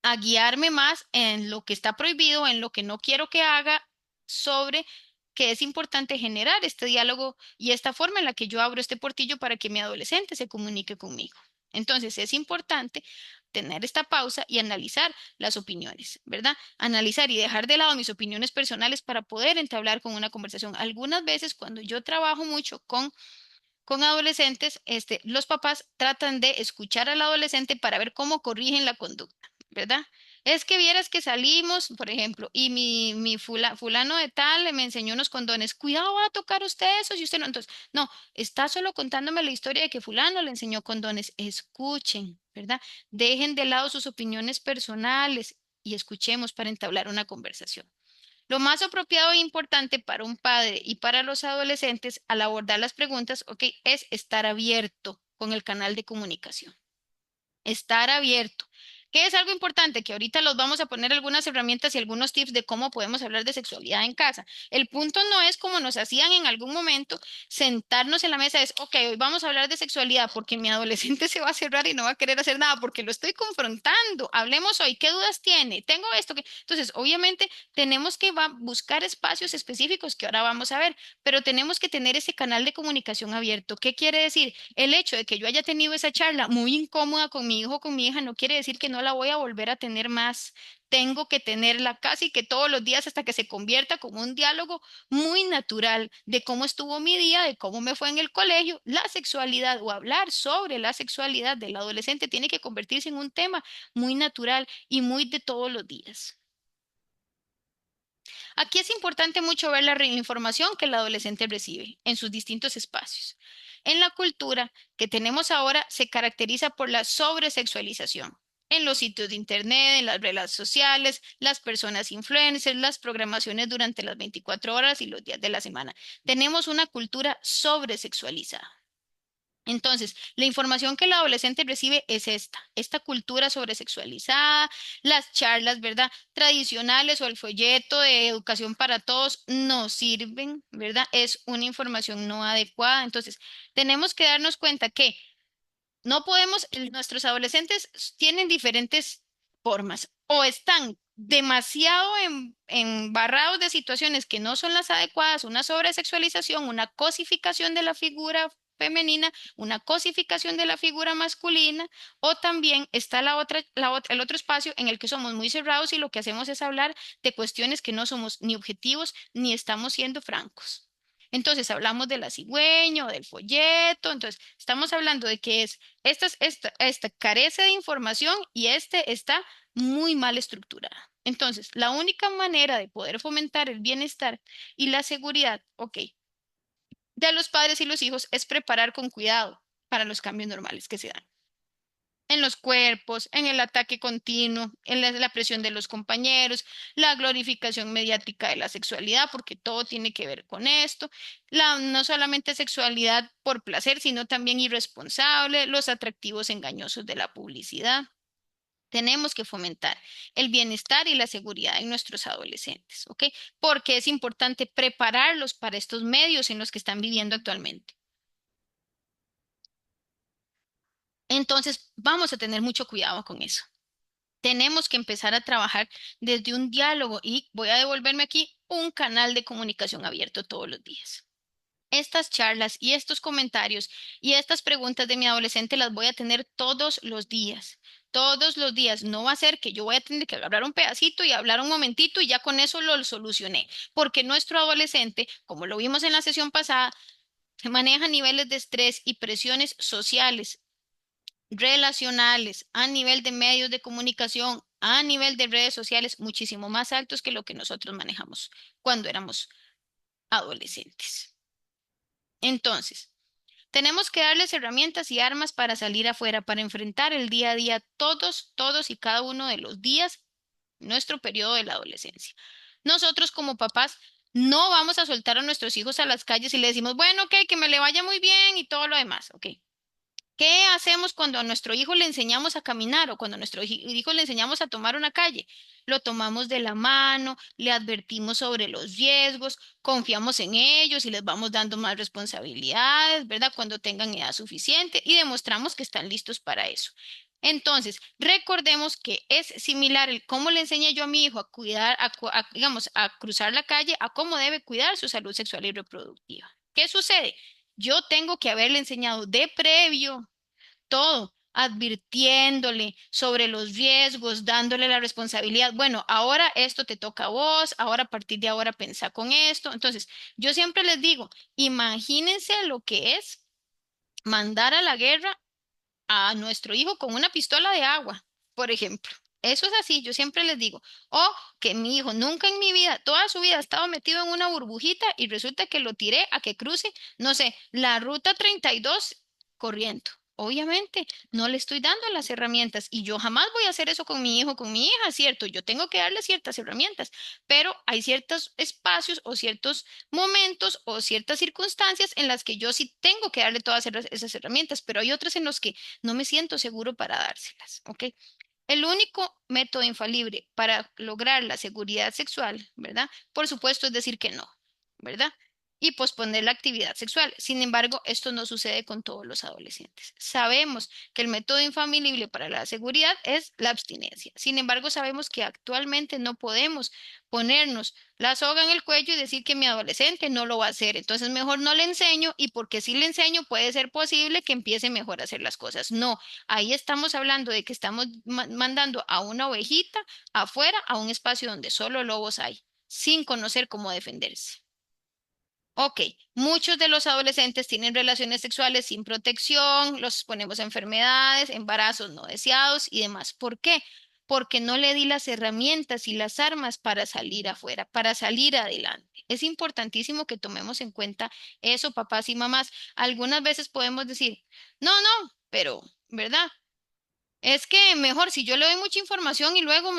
a guiarme más en lo que está prohibido, en lo que no quiero que haga, sobre que es importante generar este diálogo y esta forma en la que yo abro este portillo para que mi adolescente se comunique conmigo. Entonces es importante tener esta pausa y analizar las opiniones, ¿verdad? Analizar y dejar de lado mis opiniones personales para poder entablar con una conversación. Algunas veces cuando yo trabajo mucho con adolescentes, los papás tratan de escuchar al adolescente para ver cómo corrigen la conducta, ¿verdad? Es que vieras que salimos, por ejemplo, y fulano de tal me enseñó unos condones. Cuidado, va a tocar usted eso si usted no. Entonces, no, está solo contándome la historia de que fulano le enseñó condones. Escuchen, ¿verdad? Dejen de lado sus opiniones personales y escuchemos para entablar una conversación. Lo más apropiado e importante para un padre y para los adolescentes al abordar las preguntas, ok, es estar abierto con el canal de comunicación. Estar abierto. ¿Qué es algo importante? Que ahorita los vamos a poner algunas herramientas y algunos tips de cómo podemos hablar de sexualidad en casa. El punto no es como nos hacían en algún momento, sentarnos en la mesa, es, ok, hoy vamos a hablar de sexualidad porque mi adolescente se va a cerrar y no va a querer hacer nada porque lo estoy confrontando. Hablemos hoy, ¿qué dudas tiene? Tengo esto que... Entonces, obviamente, tenemos que buscar espacios específicos que ahora vamos a ver, pero tenemos que tener ese canal de comunicación abierto. ¿Qué quiere decir? El hecho de que yo haya tenido esa charla muy incómoda con mi hijo o con mi hija no quiere decir que no la voy a volver a tener más. Tengo que tenerla casi que todos los días hasta que se convierta como un diálogo muy natural de cómo estuvo mi día, de cómo me fue en el colegio. La sexualidad o hablar sobre la sexualidad del adolescente tiene que convertirse en un tema muy natural y muy de todos los días. Aquí es importante mucho ver la información que el adolescente recibe en sus distintos espacios. En la cultura que tenemos ahora se caracteriza por la sobresexualización. En los sitios de internet, en las redes sociales, las personas influencers, las programaciones durante las 24 horas y los días de la semana. Tenemos una cultura sobresexualizada. Entonces, la información que el adolescente recibe es esta cultura sobresexualizada, las charlas, ¿verdad? Tradicionales o el folleto de educación para todos no sirven, ¿verdad? Es una información no adecuada. Entonces, tenemos que darnos cuenta que no podemos, nuestros adolescentes tienen diferentes formas o están demasiado embarrados de situaciones que no son las adecuadas, una sobresexualización, una cosificación de la figura femenina, una cosificación de la figura masculina, o también está el otro espacio en el que somos muy cerrados y lo que hacemos es hablar de cuestiones que no somos ni objetivos ni estamos siendo francos. Entonces hablamos de la cigüeña o del folleto, entonces estamos hablando de que es esta carece de información y este está muy mal estructurada. Entonces, la única manera de poder fomentar el bienestar y la seguridad, ok, de los padres y los hijos es preparar con cuidado para los cambios normales que se dan en los cuerpos, en el ataque continuo, en la presión de los compañeros, la glorificación mediática de la sexualidad, porque todo tiene que ver con esto, no solamente sexualidad por placer, sino también irresponsable, los atractivos engañosos de la publicidad. Tenemos que fomentar el bienestar y la seguridad en nuestros adolescentes, ¿ok? Porque es importante prepararlos para estos medios en los que están viviendo actualmente. Entonces, vamos a tener mucho cuidado con eso. Tenemos que empezar a trabajar desde un diálogo y voy a devolverme aquí un canal de comunicación abierto todos los días. Estas charlas y estos comentarios y estas preguntas de mi adolescente las voy a tener todos los días. Todos los días. No va a ser que yo voy a tener que agarrar un pedacito y hablar un momentito y ya con eso lo solucioné. Porque nuestro adolescente, como lo vimos en la sesión pasada, se maneja niveles de estrés y presiones sociales relacionales, a nivel de medios de comunicación, a nivel de redes sociales, muchísimo más altos que lo que nosotros manejamos cuando éramos adolescentes. Entonces, tenemos que darles herramientas y armas para salir afuera, para enfrentar el día a día, todos y cada uno de los días, nuestro periodo de la adolescencia. Nosotros como papás no vamos a soltar a nuestros hijos a las calles y le decimos, bueno, ok, que me le vaya muy bien y todo lo demás, ok. ¿Qué hacemos cuando a nuestro hijo le enseñamos a caminar o cuando a nuestro hijo le enseñamos a tomar una calle? Lo tomamos de la mano, le advertimos sobre los riesgos, confiamos en ellos y les vamos dando más responsabilidades, ¿verdad? Cuando tengan edad suficiente y demostramos que están listos para eso. Entonces, recordemos que es similar el cómo le enseñé yo a mi hijo a cuidar, digamos, a cruzar la calle, a cómo debe cuidar su salud sexual y reproductiva. ¿Qué sucede? Yo tengo que haberle enseñado de previo todo, advirtiéndole sobre los riesgos, dándole la responsabilidad. Bueno, ahora esto te toca a vos, ahora a partir de ahora pensá con esto. Entonces, yo siempre les digo, imagínense lo que es mandar a la guerra a nuestro hijo con una pistola de agua, por ejemplo. Eso es así, yo siempre les digo, o que mi hijo nunca en mi vida, toda su vida ha estado metido en una burbujita y resulta que lo tiré a que cruce, no sé, la ruta 32 corriendo. Obviamente, no le estoy dando las herramientas y yo jamás voy a hacer eso con mi hijo, con mi hija, ¿cierto? Yo tengo que darle ciertas herramientas, pero hay ciertos espacios o ciertos momentos o ciertas circunstancias en las que yo sí tengo que darle todas esas herramientas, pero hay otras en las que no me siento seguro para dárselas, ¿ok? El único método infalible para lograr la seguridad sexual, ¿verdad? Por supuesto, es decir que no, ¿verdad? Y posponer la actividad sexual. Sin embargo, esto no sucede con todos los adolescentes. Sabemos que el método infalible para la seguridad es la abstinencia. Sin embargo, sabemos que actualmente no podemos ponernos la soga en el cuello y decir que mi adolescente no lo va a hacer. Entonces, mejor no le enseño y porque si le enseño puede ser posible que empiece mejor a hacer las cosas. No, ahí estamos hablando de que estamos mandando a una ovejita afuera a un espacio donde solo lobos hay, sin conocer cómo defenderse. Ok, muchos de los adolescentes tienen relaciones sexuales sin protección, los ponemos a enfermedades, embarazos no deseados y demás. ¿Por qué? Porque no le di las herramientas y las armas para salir afuera, para salir adelante. Es importantísimo que tomemos en cuenta eso, papás y mamás. Algunas veces podemos decir, no, no, pero, ¿verdad? Es que mejor si yo le doy mucha información y luego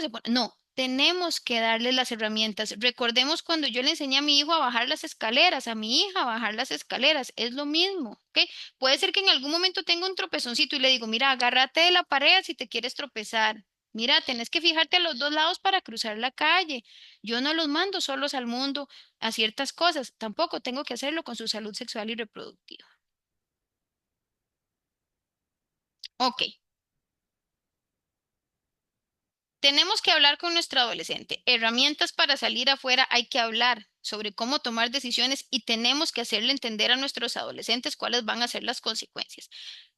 se pone. No, tenemos que darle las herramientas. Recordemos cuando yo le enseñé a mi hijo a bajar las escaleras, a mi hija a bajar las escaleras, es lo mismo, ¿ok? Puede ser que en algún momento tenga un tropezoncito y le digo, mira, agárrate de la pared si te quieres tropezar. Mira, tenés que fijarte a los dos lados para cruzar la calle. Yo no los mando solos al mundo a ciertas cosas. Tampoco tengo que hacerlo con su salud sexual y reproductiva. Ok. Tenemos que hablar con nuestro adolescente. Herramientas para salir afuera, hay que hablar sobre cómo tomar decisiones y tenemos que hacerle entender a nuestros adolescentes cuáles van a ser las consecuencias.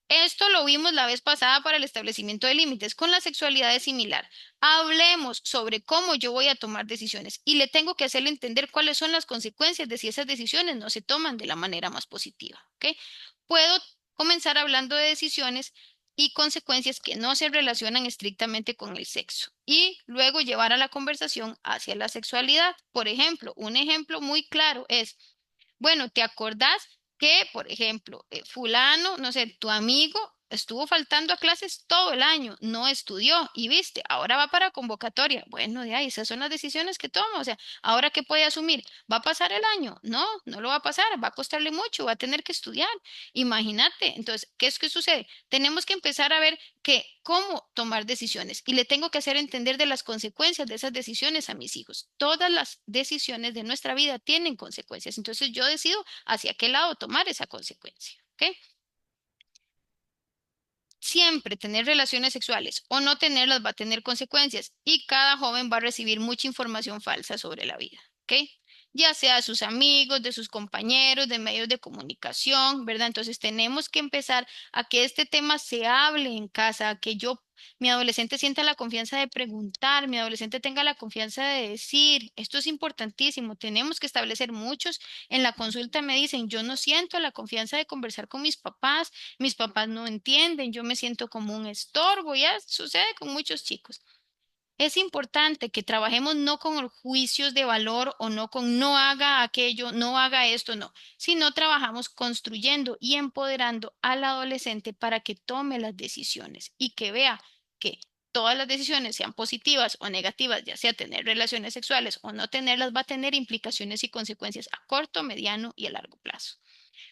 Esto lo vimos la vez pasada para el establecimiento de límites. Con la sexualidad es similar. Hablemos sobre cómo yo voy a tomar decisiones y le tengo que hacerle entender cuáles son las consecuencias de si esas decisiones no se toman de la manera más positiva. ¿Ok? Puedo comenzar hablando de decisiones y consecuencias que no se relacionan estrictamente con el sexo y luego llevar a la conversación hacia la sexualidad. Por ejemplo, un ejemplo muy claro es, bueno, ¿te acordás que, por ejemplo, fulano, no sé, tu amigo estuvo faltando a clases todo el año, no estudió y viste, ahora va para convocatoria? Bueno, de ahí, esas son las decisiones que toma. O sea, ¿ahora qué puede asumir? ¿Va a pasar el año? No, no lo va a pasar, va a costarle mucho, va a tener que estudiar. Imagínate. Entonces, ¿qué es que sucede? Tenemos que empezar a ver que cómo tomar decisiones y le tengo que hacer entender de las consecuencias de esas decisiones a mis hijos. Todas las decisiones de nuestra vida tienen consecuencias, entonces yo decido hacia qué lado tomar esa consecuencia, ¿ok? Siempre tener relaciones sexuales o no tenerlas va a tener consecuencias y cada joven va a recibir mucha información falsa sobre la vida, ¿ok? Ya sea de sus amigos, de sus compañeros, de medios de comunicación, ¿verdad? Entonces tenemos que empezar a que este tema se hable en casa, a que mi adolescente sienta la confianza de preguntar, mi adolescente tenga la confianza de decir, esto es importantísimo, tenemos que establecer muchos en la consulta me dicen, yo no siento la confianza de conversar con mis papás no entienden, yo me siento como un estorbo, ya sucede con muchos chicos. Es importante que trabajemos no con juicios de valor o no con no haga aquello, no haga esto, no, sino trabajamos construyendo y empoderando al adolescente para que tome las decisiones y que vea que todas las decisiones, sean positivas o negativas, ya sea tener relaciones sexuales o no tenerlas, va a tener implicaciones y consecuencias a corto, mediano y a largo plazo.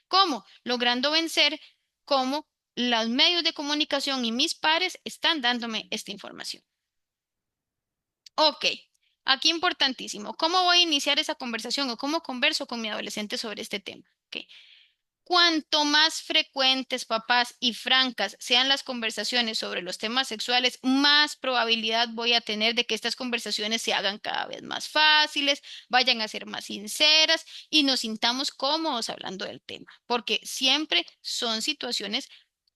¿Cómo? Logrando vencer cómo los medios de comunicación y mis pares están dándome esta información. Ok, aquí importantísimo. ¿Cómo voy a iniciar esa conversación o cómo converso con mi adolescente sobre este tema? Ok. Cuanto más frecuentes, papás, y francas sean las conversaciones sobre los temas sexuales, más probabilidad voy a tener de que estas conversaciones se hagan cada vez más fáciles, vayan a ser más sinceras y nos sintamos cómodos hablando del tema, porque siempre son situaciones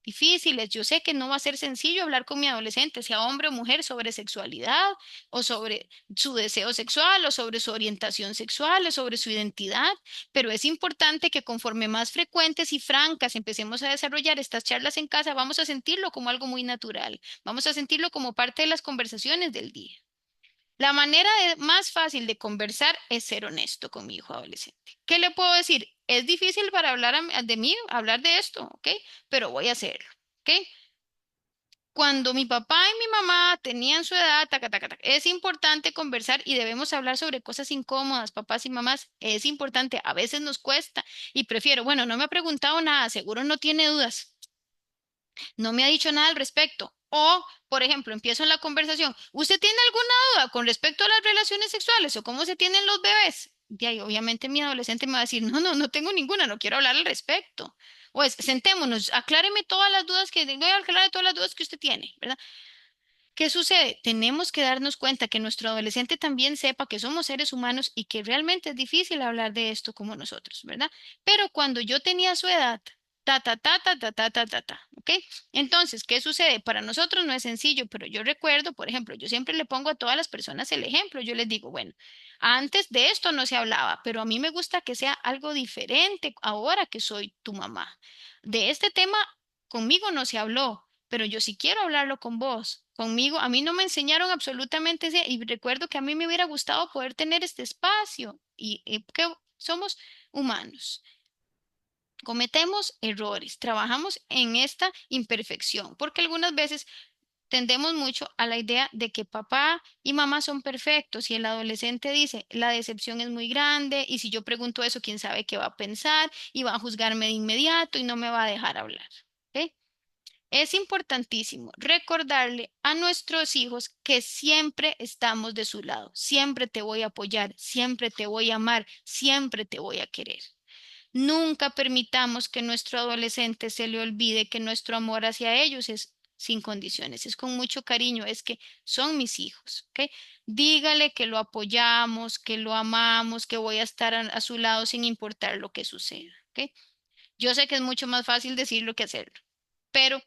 difíciles. Yo sé que no va a ser sencillo hablar con mi adolescente, sea hombre o mujer, sobre sexualidad o sobre su deseo sexual o sobre su orientación sexual o sobre su identidad, pero es importante que conforme más frecuentes y francas empecemos a desarrollar estas charlas en casa, vamos a sentirlo como algo muy natural, vamos a sentirlo como parte de las conversaciones del día. La manera más fácil de conversar es ser honesto con mi hijo adolescente. ¿Qué le puedo decir? Es difícil para hablar de mí, hablar de esto, ¿ok? Pero voy a hacerlo, ¿ok? Cuando mi papá y mi mamá tenían su edad, taca, taca, taca, es importante conversar y debemos hablar sobre cosas incómodas, papás y mamás. Es importante, a veces nos cuesta y prefiero, bueno, no me ha preguntado nada, seguro no tiene dudas, no me ha dicho nada al respecto. O, por ejemplo, empiezo en la conversación. ¿Usted tiene alguna duda con respecto a las relaciones sexuales o cómo se tienen los bebés? De ahí, obviamente, mi adolescente me va a decir, no, no, no tengo ninguna, no quiero hablar al respecto. O es, sentémonos, acláreme todas las dudas que, voy a aclarar todas las dudas que usted tiene, ¿verdad? ¿Qué sucede? Tenemos que darnos cuenta que nuestro adolescente también sepa que somos seres humanos y que realmente es difícil hablar de esto como nosotros, ¿verdad? Pero cuando yo tenía su edad, ¿ok? Entonces, ¿qué sucede? Para nosotros no es sencillo, pero yo recuerdo, por ejemplo, yo siempre le pongo a todas las personas el ejemplo, yo les digo, bueno, antes de esto no se hablaba, pero a mí me gusta que sea algo diferente ahora que soy tu mamá. De este tema conmigo no se habló, pero yo sí quiero hablarlo con vos. Conmigo, a mí no me enseñaron absolutamente ese, y recuerdo que a mí me hubiera gustado poder tener este espacio y que somos humanos. Cometemos errores, trabajamos en esta imperfección, porque algunas veces tendemos mucho a la idea de que papá y mamá son perfectos y el adolescente dice, la decepción es muy grande y si yo pregunto eso, quién sabe qué va a pensar y va a juzgarme de inmediato y no me va a dejar hablar. ¿Ok? Es importantísimo recordarle a nuestros hijos que siempre estamos de su lado, siempre te voy a apoyar, siempre te voy a amar, siempre te voy a querer. Nunca permitamos que nuestro adolescente se le olvide que nuestro amor hacia ellos es sin condiciones, es con mucho cariño, es que son mis hijos, ¿ok? Dígale que lo apoyamos, que lo amamos, que voy a estar a su lado sin importar lo que suceda, ¿ok? Yo sé que es mucho más fácil decirlo que hacerlo, pero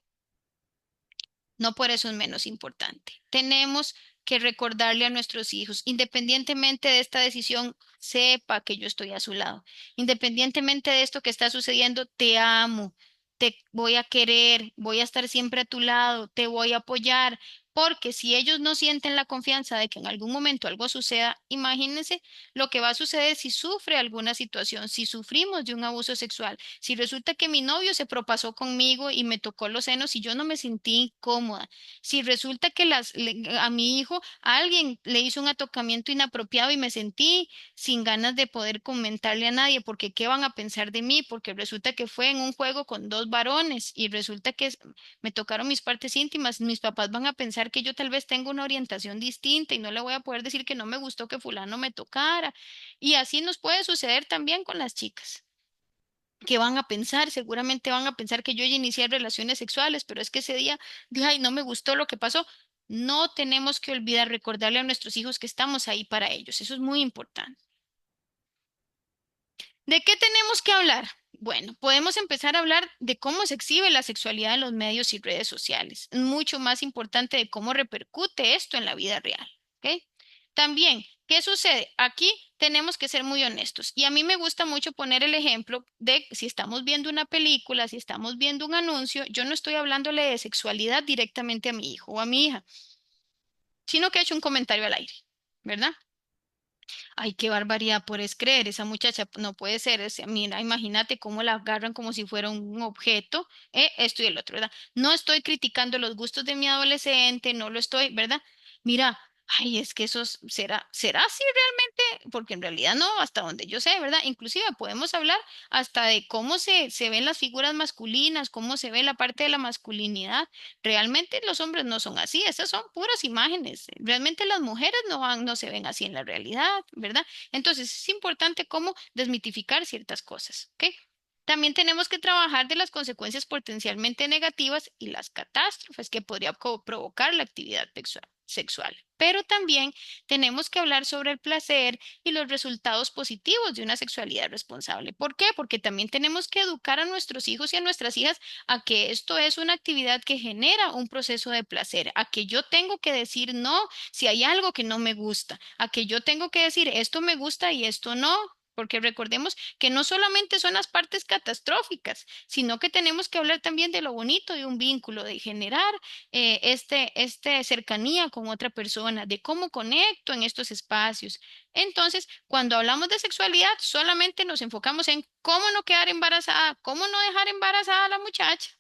no por eso es menos importante. Tenemos que recordarle a nuestros hijos, independientemente de esta decisión, sepa que yo estoy a su lado. Independientemente de esto que está sucediendo, te amo, te voy a querer, voy a estar siempre a tu lado, te voy a apoyar, porque si ellos no sienten la confianza de que en algún momento algo suceda, imagínense lo que va a suceder si sufre alguna situación, si sufrimos de un abuso sexual, si resulta que mi novio se propasó conmigo y me tocó los senos y yo no me sentí cómoda, si resulta que a mi hijo alguien le hizo un atocamiento inapropiado y me sentí sin ganas de poder comentarle a nadie porque qué van a pensar de mí, porque resulta que fue en un juego con dos varones y resulta que me tocaron mis partes íntimas, mis papás van a pensar que yo tal vez tengo una orientación distinta y no le voy a poder decir que no me gustó que fulano me tocara. Y así nos puede suceder también con las chicas. ¿Qué van a pensar? Seguramente van a pensar que yo ya inicié relaciones sexuales, pero es que ese día dije, ay, no me gustó lo que pasó. No tenemos que olvidar recordarle a nuestros hijos que estamos ahí para ellos. Eso es muy importante. ¿De qué tenemos que hablar? Bueno, podemos empezar a hablar de cómo se exhibe la sexualidad en los medios y redes sociales. Es mucho más importante de cómo repercute esto en la vida real. ¿Ok? También, ¿qué sucede? Aquí tenemos que ser muy honestos. Y a mí me gusta mucho poner el ejemplo de si estamos viendo una película, si estamos viendo un anuncio, yo no estoy hablándole de sexualidad directamente a mi hijo o a mi hija, sino que he hecho un comentario al aire, ¿verdad? Ay, qué barbaridad, puedes creer, esa muchacha no puede ser, mira, imagínate cómo la agarran como si fuera un objeto, esto y el otro, ¿verdad? No estoy criticando los gustos de mi adolescente, no lo estoy, ¿verdad? Mira, ay, es que será así realmente, porque en realidad no, hasta donde yo sé, ¿verdad? Inclusive podemos hablar hasta de cómo se ven las figuras masculinas, cómo se ve la parte de la masculinidad. Realmente los hombres no son así, esas son puras imágenes. Realmente las mujeres no se ven así en la realidad, ¿verdad? Entonces es importante cómo desmitificar ciertas cosas, ¿ok? También tenemos que trabajar de las consecuencias potencialmente negativas y las catástrofes que podría provocar la actividad sexual. Pero también tenemos que hablar sobre el placer y los resultados positivos de una sexualidad responsable. ¿Por qué? Porque también tenemos que educar a nuestros hijos y a nuestras hijas a que esto es una actividad que genera un proceso de placer, a que yo tengo que decir no si hay algo que no me gusta, a que yo tengo que decir esto me gusta y esto no. Porque recordemos que no solamente son las partes catastróficas, sino que tenemos que hablar también de lo bonito de un vínculo, de generar este cercanía con otra persona, de cómo conecto en estos espacios. Entonces, cuando hablamos de sexualidad, solamente nos enfocamos en cómo no quedar embarazada, cómo no dejar embarazada a la muchacha,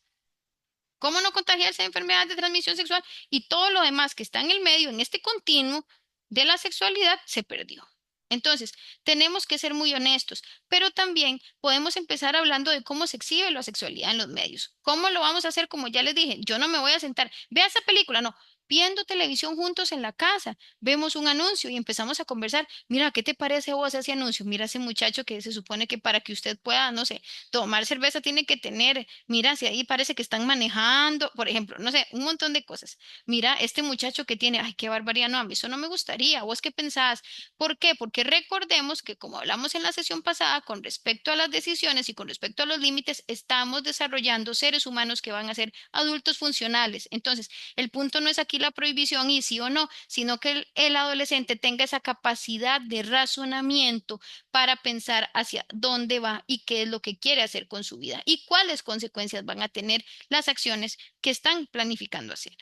cómo no contagiarse de enfermedades de transmisión sexual y todo lo demás que está en el medio, en este continuo de la sexualidad, se perdió. Entonces, tenemos que ser muy honestos, pero también podemos empezar hablando de cómo se exhibe la sexualidad en los medios. ¿Cómo lo vamos a hacer? Como ya les dije, yo no me voy a sentar, vea esa película, no. Viendo televisión juntos en la casa, vemos un anuncio y empezamos a conversar. Mira, ¿qué te parece a vos ese anuncio? Mira ese muchacho que se supone que para que usted pueda, no sé, tomar cerveza tiene que tener, mira, si ahí parece que están manejando, por ejemplo, no sé, un montón de cosas. Mira, este muchacho que tiene, ay, qué barbaridad, no, a mí eso no me gustaría. ¿Vos qué pensás? ¿Por qué? Porque recordemos que como hablamos en la sesión pasada, con respecto a las decisiones y con respecto a los límites, estamos desarrollando seres humanos que van a ser adultos funcionales. Entonces, el punto no es aquí la prohibición y sí o no, sino que el adolescente tenga esa capacidad de razonamiento para pensar hacia dónde va y qué es lo que quiere hacer con su vida y cuáles consecuencias van a tener las acciones que están planificando hacer.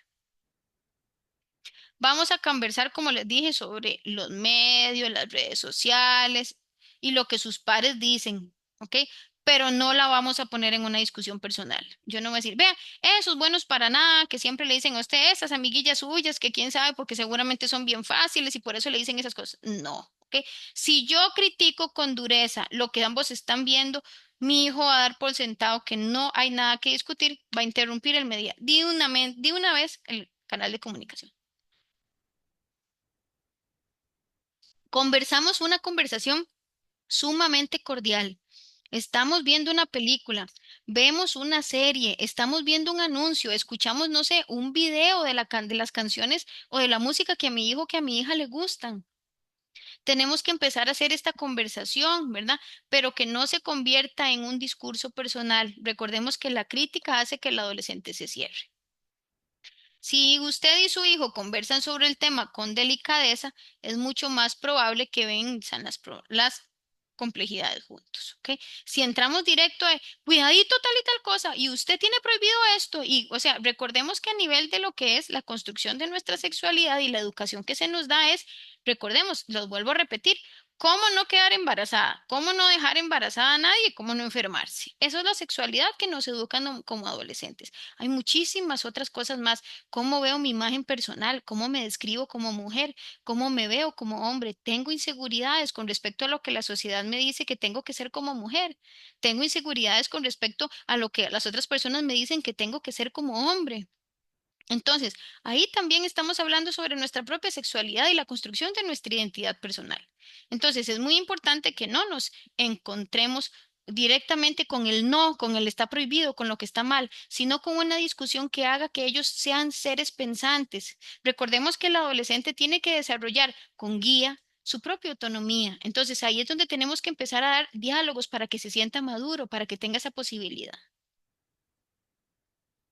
Vamos a conversar, como les dije, sobre los medios, las redes sociales y lo que sus pares dicen, ¿ok? Pero no la vamos a poner en una discusión personal. Yo no voy a decir, vea, esos buenos para nada, que siempre le dicen a usted esas amiguillas suyas, que quién sabe, porque seguramente son bien fáciles y por eso le dicen esas cosas. No, ¿ok? Si yo critico con dureza lo que ambos están viendo, mi hijo va a dar por sentado que no hay nada que discutir, va a interrumpir el media de una vez el canal de comunicación. Conversamos una conversación sumamente cordial. Estamos viendo una película, vemos una serie, estamos viendo un anuncio, escuchamos, no sé, un video de las canciones o de la música que a mi hijo, que a mi hija le gustan. Tenemos que empezar a hacer esta conversación, ¿verdad? Pero que no se convierta en un discurso personal. Recordemos que la crítica hace que el adolescente se cierre. Si usted y su hijo conversan sobre el tema con delicadeza, es mucho más probable que venzan las complejidades juntos, ¿ok? Si entramos directo a, cuidadito tal y tal cosa, y usted tiene prohibido esto, y, o sea, recordemos que a nivel de lo que es la construcción de nuestra sexualidad y la educación que se nos da es, recordemos, los vuelvo a repetir, cómo no quedar embarazada, cómo no dejar embarazada a nadie, cómo no enfermarse. Eso es la sexualidad que nos educan como adolescentes. Hay muchísimas otras cosas más, cómo veo mi imagen personal, cómo me describo como mujer, cómo me veo como hombre. Tengo inseguridades con respecto a lo que la sociedad me dice que tengo que ser como mujer. Tengo inseguridades con respecto a lo que las otras personas me dicen que tengo que ser como hombre. Entonces, ahí también estamos hablando sobre nuestra propia sexualidad y la construcción de nuestra identidad personal. Entonces, es muy importante que no nos encontremos directamente con el no, con el está prohibido, con lo que está mal, sino con una discusión que haga que ellos sean seres pensantes. Recordemos que el adolescente tiene que desarrollar con guía su propia autonomía. Entonces, ahí es donde tenemos que empezar a dar diálogos para que se sienta maduro, para que tenga esa posibilidad.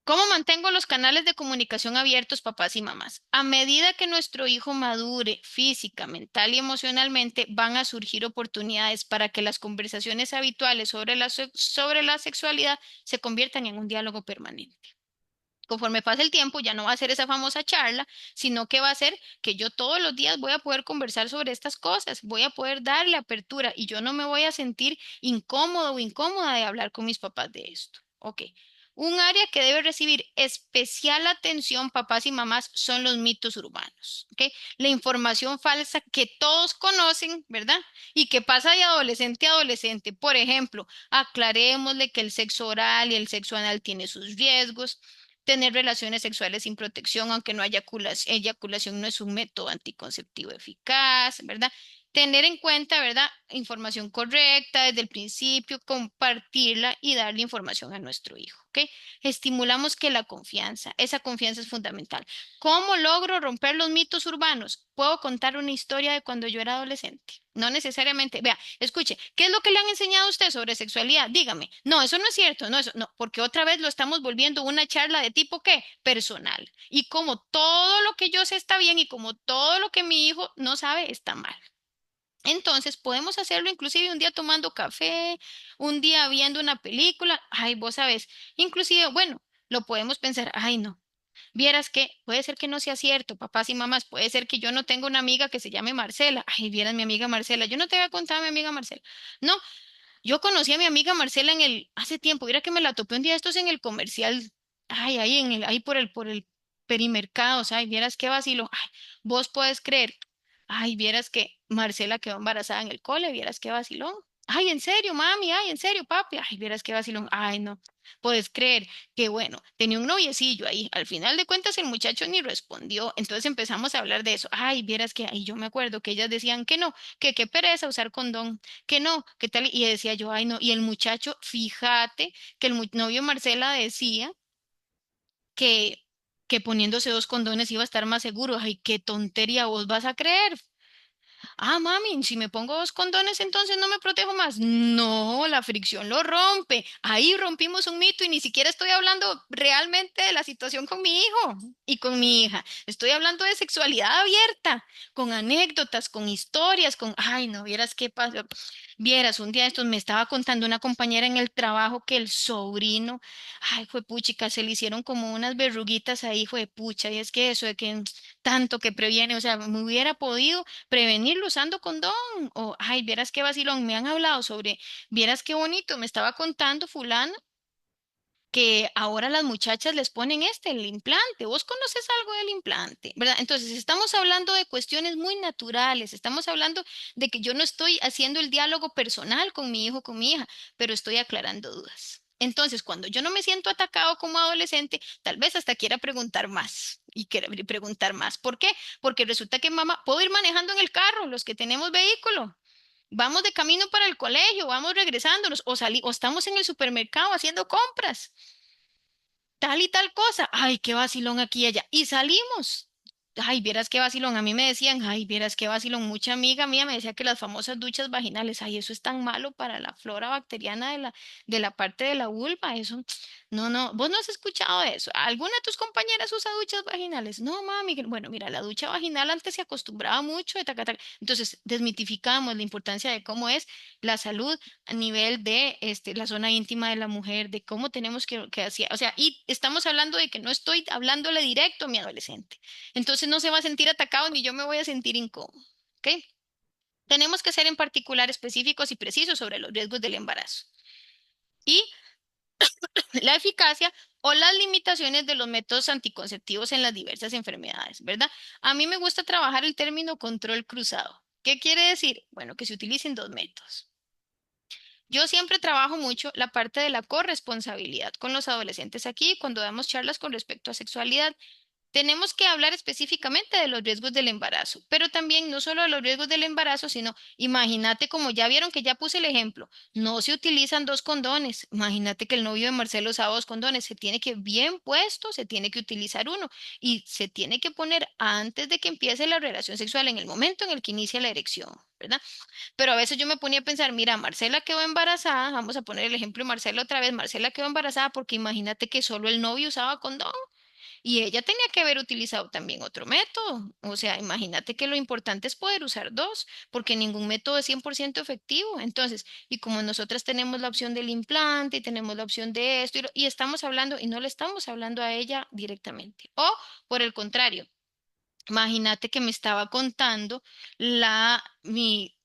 ¿Cómo mantengo los canales de comunicación abiertos, papás y mamás? A medida que nuestro hijo madure física, mental y emocionalmente, van a surgir oportunidades para que las conversaciones habituales sobre sobre la sexualidad se conviertan en un diálogo permanente. Conforme pase el tiempo, ya no va a ser esa famosa charla, sino que va a ser que yo todos los días voy a poder conversar sobre estas cosas, voy a poder darle apertura y yo no me voy a sentir incómodo o incómoda de hablar con mis papás de esto. Ok. Un área que debe recibir especial atención, papás y mamás, son los mitos urbanos. ¿Ok? La información falsa que todos conocen, ¿verdad? Y que pasa de adolescente a adolescente. Por ejemplo, aclarémosle que el sexo oral y el sexo anal tiene sus riesgos. Tener relaciones sexuales sin protección, aunque no haya eyaculación, no es un método anticonceptivo eficaz, ¿verdad? Tener en cuenta, ¿verdad? Información correcta desde el principio, compartirla y darle información a nuestro hijo, ¿ok? Estimulamos que la confianza, esa confianza es fundamental. ¿Cómo logro romper los mitos urbanos? Puedo contar una historia de cuando yo era adolescente. No necesariamente, vea, escuche, ¿qué es lo que le han enseñado a usted sobre sexualidad? Dígame. No, eso no es cierto, no, eso no, porque otra vez lo estamos volviendo una charla de tipo ¿qué? Personal. Y como todo lo que yo sé está bien y como todo lo que mi hijo no sabe está mal. Entonces podemos hacerlo inclusive un día tomando café, un día viendo una película, ay, vos sabes, inclusive, bueno, lo podemos pensar, ay, no. Vieras que puede ser que no sea cierto, papás y mamás, puede ser que yo no tenga una amiga que se llame Marcela. Ay, vieras mi amiga Marcela, yo no te voy a contar a mi amiga Marcela. No, yo conocí a mi amiga Marcela hace tiempo, mira que me la topé un día estos en el comercial, ay, ahí por el perimercado, o sea, ay, vieras qué vacilo, ay, vos puedes creer, ay, vieras que Marcela quedó embarazada en el cole, vieras qué vacilón. Ay, en serio, mami, ay, en serio, papi, ay, vieras qué vacilón. Ay, no, puedes creer que bueno, tenía un noviecillo ahí. Al final de cuentas, el muchacho ni respondió. Entonces empezamos a hablar de eso. Ay, vieras que, ay, yo me acuerdo que ellas decían que no, que qué pereza usar condón, que no, que tal. Y decía yo, ay, no. Y el muchacho, fíjate que el novio Marcela decía que, que poniéndose dos condones iba a estar más seguro. Ay, qué tontería vos vas a creer. Ah, mami, si me pongo dos condones, entonces no me protejo más. No, la fricción lo rompe. Ahí rompimos un mito y ni siquiera estoy hablando realmente de la situación con mi hijo y con mi hija. Estoy hablando de sexualidad abierta, con anécdotas, con historias, con... Ay, no, vieras qué pasa. Vieras, un día de estos me estaba contando una compañera en el trabajo que el sobrino, ay, fue puchica, se le hicieron como unas verruguitas ahí, fue pucha, y es que eso de que tanto que previene, o sea, me hubiera podido prevenirlo usando condón. O, ay, vieras qué vacilón, me han hablado sobre, vieras qué bonito, me estaba contando fulano que ahora las muchachas les ponen el implante. ¿Vos conoces algo del implante? ¿Verdad? Entonces, estamos hablando de cuestiones muy naturales, estamos hablando de que yo no estoy haciendo el diálogo personal con mi hijo, con mi hija, pero estoy aclarando dudas. Entonces, cuando yo no me siento atacado como adolescente, tal vez hasta quiera preguntar más y quiera preguntar más. ¿Por qué? Porque resulta que mamá, puedo ir manejando en el carro, los que tenemos vehículo. Vamos de camino para el colegio, vamos regresándonos o estamos en el supermercado haciendo compras tal y tal cosa. Ay, qué vacilón aquí y allá. Y salimos. Ay, vieras qué vacilón. A mí me decían, ay, vieras qué vacilón. Mucha amiga mía me decía que las famosas duchas vaginales, ay, eso es tan malo para la flora bacteriana de la parte de la vulva. Eso, no, no, vos no has escuchado eso. ¿Alguna de tus compañeras usa duchas vaginales? No, mami. Bueno, mira, la ducha vaginal antes se acostumbraba mucho de taca, taca. Entonces, desmitificamos la importancia de cómo es la salud a nivel de la zona íntima de la mujer, de cómo tenemos que hacer, o sea, y estamos hablando de que no estoy hablándole directo a mi adolescente. Entonces no se va a sentir atacado ni yo me voy a sentir incómodo. ¿Ok? Tenemos que ser en particular específicos y precisos sobre los riesgos del embarazo y la eficacia o las limitaciones de los métodos anticonceptivos en las diversas enfermedades, ¿verdad? A mí me gusta trabajar el término control cruzado. ¿Qué quiere decir? Bueno, que se utilicen dos métodos. Yo siempre trabajo mucho la parte de la corresponsabilidad con los adolescentes aquí cuando damos charlas con respecto a sexualidad. Tenemos que hablar específicamente de los riesgos del embarazo, pero también no solo de los riesgos del embarazo, sino imagínate como ya vieron que ya puse el ejemplo, no se utilizan dos condones. Imagínate que el novio de Marcelo usaba dos condones, se tiene que bien puesto, se tiene que utilizar uno y se tiene que poner antes de que empiece la relación sexual, en el momento en el que inicia la erección, ¿verdad? Pero a veces yo me ponía a pensar, mira, Marcela quedó embarazada, vamos a poner el ejemplo de Marcela otra vez, Marcela quedó embarazada porque imagínate que solo el novio usaba condón y ella tenía que haber utilizado también otro método. O sea, imagínate que lo importante es poder usar dos, porque ningún método es 100% efectivo. Entonces, y como nosotras tenemos la opción del implante y tenemos la opción de esto y estamos hablando y no le estamos hablando a ella directamente. O por el contrario. Imagínate que me estaba contando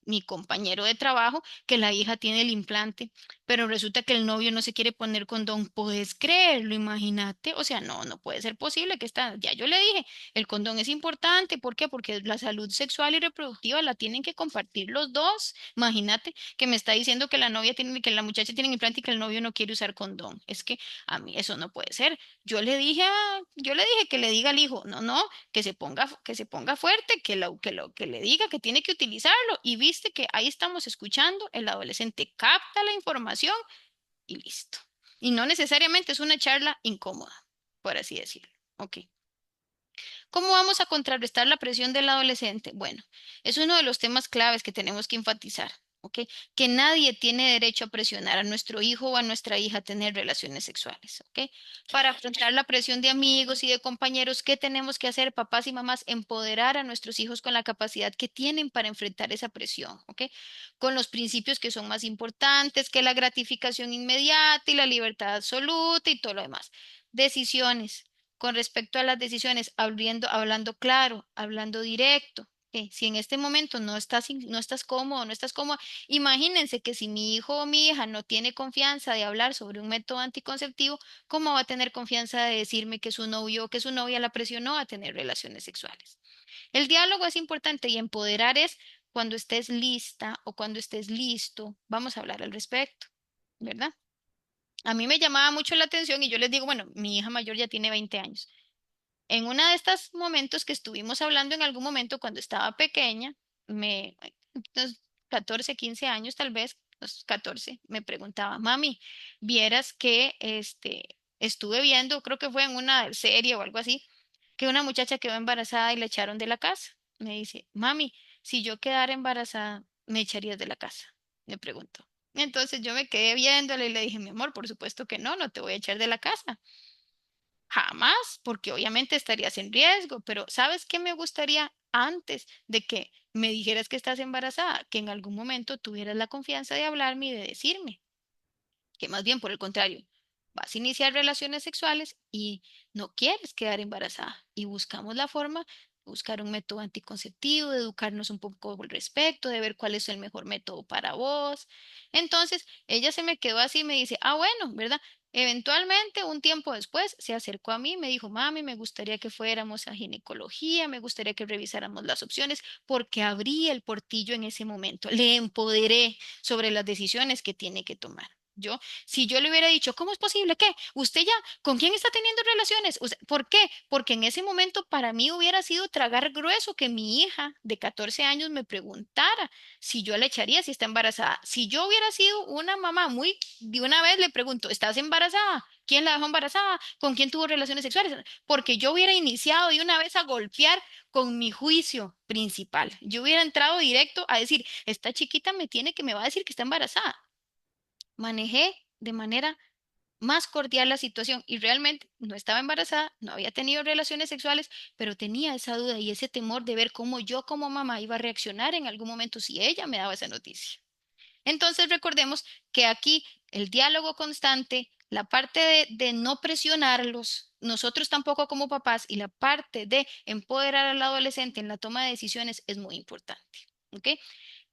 mi compañero de trabajo que la hija tiene el implante, pero resulta que el novio no se quiere poner condón. ¿Puedes creerlo? Imagínate. O sea, no, no puede ser posible que está. Ya yo le dije, el condón es importante. ¿Por qué? Porque la salud sexual y reproductiva la tienen que compartir los dos. Imagínate que me está diciendo que la novia tiene, que la muchacha tiene implante y que el novio no quiere usar condón. Es que a mí eso no puede ser. Yo le dije que le diga al hijo, no, no que se ponga fuerte, que le diga que tiene que utilizarlo y viste que ahí estamos escuchando, el adolescente capta la información y listo. Y no necesariamente es una charla incómoda, por así decirlo. Ok. ¿Cómo vamos a contrarrestar la presión del adolescente? Bueno, es uno de los temas claves que tenemos que enfatizar, ¿ok? Que nadie tiene derecho a presionar a nuestro hijo o a nuestra hija a tener relaciones sexuales, ¿ok? Para afrontar la presión de amigos y de compañeros, ¿qué tenemos que hacer, papás y mamás? Empoderar a nuestros hijos con la capacidad que tienen para enfrentar esa presión, ¿ok? Con los principios que son más importantes que la gratificación inmediata y la libertad absoluta y todo lo demás. Decisiones con respecto a las decisiones, hablando claro, hablando directo. Si en este momento no estás cómodo, no estás cómoda, imagínense que si mi hijo o mi hija no tiene confianza de hablar sobre un método anticonceptivo, ¿cómo va a tener confianza de decirme que su novio o que su novia la presionó a tener relaciones sexuales? El diálogo es importante y empoderar es cuando estés lista o cuando estés listo, vamos a hablar al respecto, ¿verdad? A mí me llamaba mucho la atención y yo les digo, bueno, mi hija mayor ya tiene 20 años. En uno de estos momentos que estuvimos hablando en algún momento cuando estaba pequeña, unos 14, 15 años tal vez, los 14, me preguntaba, mami, vieras que estuve viendo, creo que fue en una serie o algo así, que una muchacha quedó embarazada y la echaron de la casa. Me dice, mami, si yo quedara embarazada, ¿me echarías de la casa? Me preguntó. Entonces yo me quedé viéndole y le dije, mi amor, por supuesto que no, no te voy a echar de la casa. Jamás, porque obviamente estarías en riesgo, pero ¿sabes qué me gustaría antes de que me dijeras que estás embarazada? Que en algún momento tuvieras la confianza de hablarme y de decirme que más bien por el contrario, vas a iniciar relaciones sexuales y no quieres quedar embarazada y buscamos la forma de buscar un método anticonceptivo, de educarnos un poco al respecto, de ver cuál es el mejor método para vos. Entonces, ella se me quedó así y me dice, ah, bueno, ¿verdad? Eventualmente, un tiempo después, se acercó a mí y me dijo, mami, me gustaría que fuéramos a ginecología, me gustaría que revisáramos las opciones, porque abrí el portillo en ese momento, le empoderé sobre las decisiones que tiene que tomar. Si yo le hubiera dicho, ¿cómo es posible? ¿Qué? ¿Usted ya? ¿Con quién está teniendo relaciones? ¿Por qué? Porque en ese momento para mí hubiera sido tragar grueso que mi hija de 14 años me preguntara si yo le echaría si está embarazada. Si yo hubiera sido una mamá muy de una vez le pregunto, ¿estás embarazada? ¿Quién la dejó embarazada? ¿Con quién tuvo relaciones sexuales? Porque yo hubiera iniciado de una vez a golpear con mi juicio principal. Yo hubiera entrado directo a decir, esta chiquita me va a decir que está embarazada. Manejé de manera más cordial la situación y realmente no estaba embarazada, no había tenido relaciones sexuales, pero tenía esa duda y ese temor de ver cómo yo como mamá iba a reaccionar en algún momento si ella me daba esa noticia. Entonces recordemos que aquí el diálogo constante, la parte de no presionarlos, nosotros tampoco como papás y la parte de empoderar al adolescente en la toma de decisiones es muy importante. ¿Ok?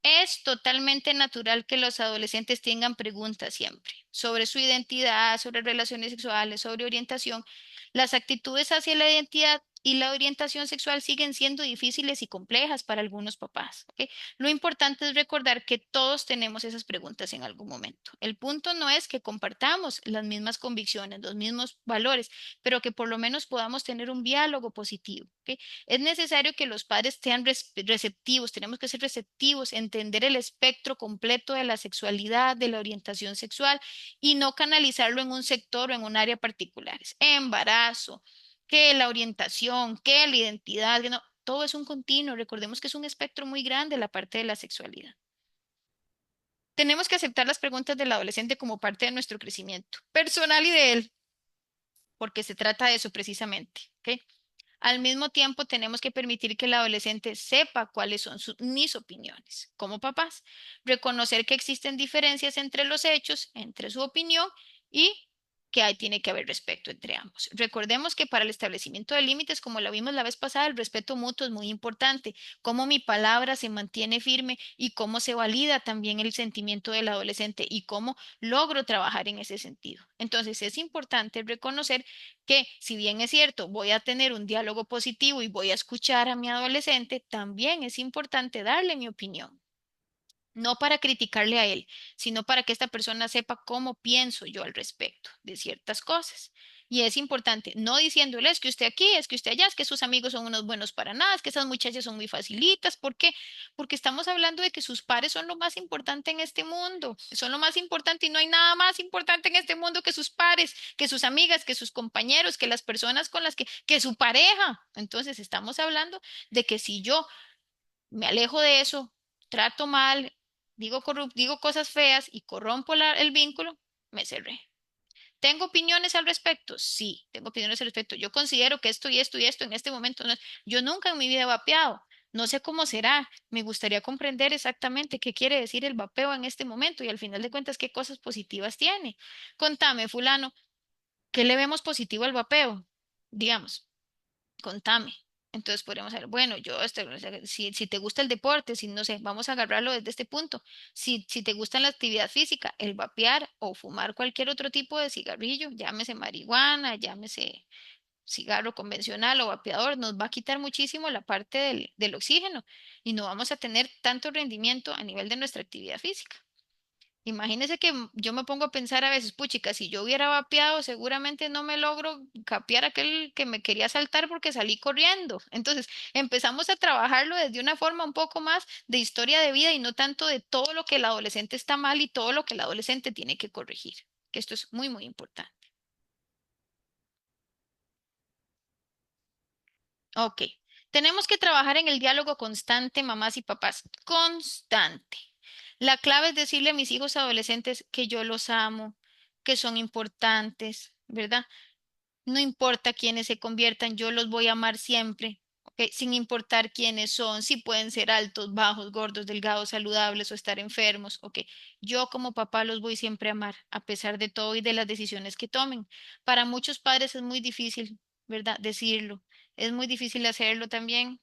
Es totalmente natural que los adolescentes tengan preguntas siempre sobre su identidad, sobre relaciones sexuales, sobre orientación. Las actitudes hacia la identidad y la orientación sexual siguen siendo difíciles y complejas para algunos papás. ¿Ok? Lo importante es recordar que todos tenemos esas preguntas en algún momento. El punto no es que compartamos las mismas convicciones, los mismos valores, pero que por lo menos podamos tener un diálogo positivo. ¿Ok? Es necesario que los padres sean receptivos, tenemos que ser receptivos, entender el espectro completo de la sexualidad, de la orientación sexual y no canalizarlo en un sector o en un área particulares. Embarazo, que la orientación, que la identidad, que no, todo es un continuo. Recordemos que es un espectro muy grande la parte de la sexualidad. Tenemos que aceptar las preguntas del adolescente como parte de nuestro crecimiento personal y de él, porque se trata de eso precisamente. ¿Ok? Al mismo tiempo, tenemos que permitir que el adolescente sepa cuáles son mis opiniones como papás, reconocer que existen diferencias entre los hechos, entre su opinión y que tiene que haber respeto entre ambos. Recordemos que para el establecimiento de límites, como lo vimos la vez pasada, el respeto mutuo es muy importante, cómo mi palabra se mantiene firme y cómo se valida también el sentimiento del adolescente y cómo logro trabajar en ese sentido. Entonces, es importante reconocer que si bien es cierto, voy a tener un diálogo positivo y voy a escuchar a mi adolescente, también es importante darle mi opinión. No para criticarle a él, sino para que esta persona sepa cómo pienso yo al respecto de ciertas cosas. Y es importante, no diciéndole es que usted aquí, es que usted allá, es que sus amigos son unos buenos para nada, es que esas muchachas son muy facilitas. ¿Por qué? Porque estamos hablando de que sus pares son lo más importante en este mundo, son lo más importante y no hay nada más importante en este mundo que sus pares, que sus amigas, que sus compañeros, que las personas con las que su pareja. Entonces estamos hablando de que si yo me alejo de eso, trato mal, digo cosas feas y corrompo el vínculo, me cerré. ¿Tengo opiniones al respecto? Sí, tengo opiniones al respecto. Yo considero que esto y esto y esto en este momento no es. Yo nunca en mi vida he vapeado. No sé cómo será. Me gustaría comprender exactamente qué quiere decir el vapeo en este momento y al final de cuentas qué cosas positivas tiene. Contame, fulano, ¿qué le vemos positivo al vapeo? Digamos, contame. Entonces podríamos saber, bueno, o sea, si te gusta el deporte, si no sé, vamos a agarrarlo desde este punto. Si te gusta la actividad física, el vapear o fumar cualquier otro tipo de cigarrillo, llámese marihuana, llámese cigarro convencional o vapeador, nos va a quitar muchísimo la parte del oxígeno y no vamos a tener tanto rendimiento a nivel de nuestra actividad física. Imagínese que yo me pongo a pensar a veces, puchica, si yo hubiera vapeado, seguramente no me logro capear aquel que me quería saltar porque salí corriendo. Entonces, empezamos a trabajarlo desde una forma un poco más de historia de vida y no tanto de todo lo que el adolescente está mal y todo lo que el adolescente tiene que corregir, que esto es muy, muy importante. Ok, tenemos que trabajar en el diálogo constante, mamás y papás, constante. La clave es decirle a mis hijos adolescentes que yo los amo, que son importantes, ¿verdad? No importa quiénes se conviertan, yo los voy a amar siempre, ¿ok? Sin importar quiénes son, si pueden ser altos, bajos, gordos, delgados, saludables o estar enfermos, ¿ok? Yo como papá los voy siempre a amar, a pesar de todo y de las decisiones que tomen. Para muchos padres es muy difícil, ¿verdad? Decirlo. Es muy difícil hacerlo también,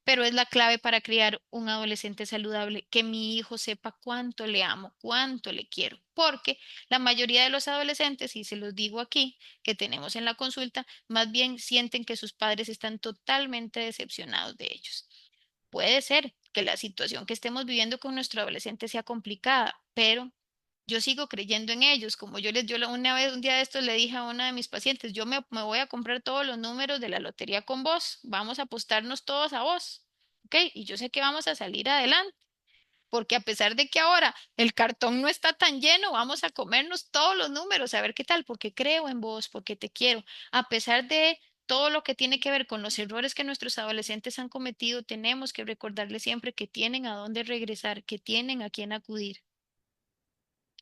pero es la clave para criar un adolescente saludable, que mi hijo sepa cuánto le amo, cuánto le quiero, porque la mayoría de los adolescentes, y se los digo aquí, que tenemos en la consulta, más bien sienten que sus padres están totalmente decepcionados de ellos. Puede ser que la situación que estemos viviendo con nuestro adolescente sea complicada, pero yo sigo creyendo en ellos. Como una vez, un día de estos le dije a una de mis pacientes, me voy a comprar todos los números de la lotería con vos, vamos a apostarnos todos a vos, ¿ok? Y yo sé que vamos a salir adelante porque a pesar de que ahora el cartón no está tan lleno, vamos a comernos todos los números, a ver qué tal, porque creo en vos, porque te quiero. A pesar de todo lo que tiene que ver con los errores que nuestros adolescentes han cometido, tenemos que recordarles siempre que tienen a dónde regresar, que tienen a quién acudir.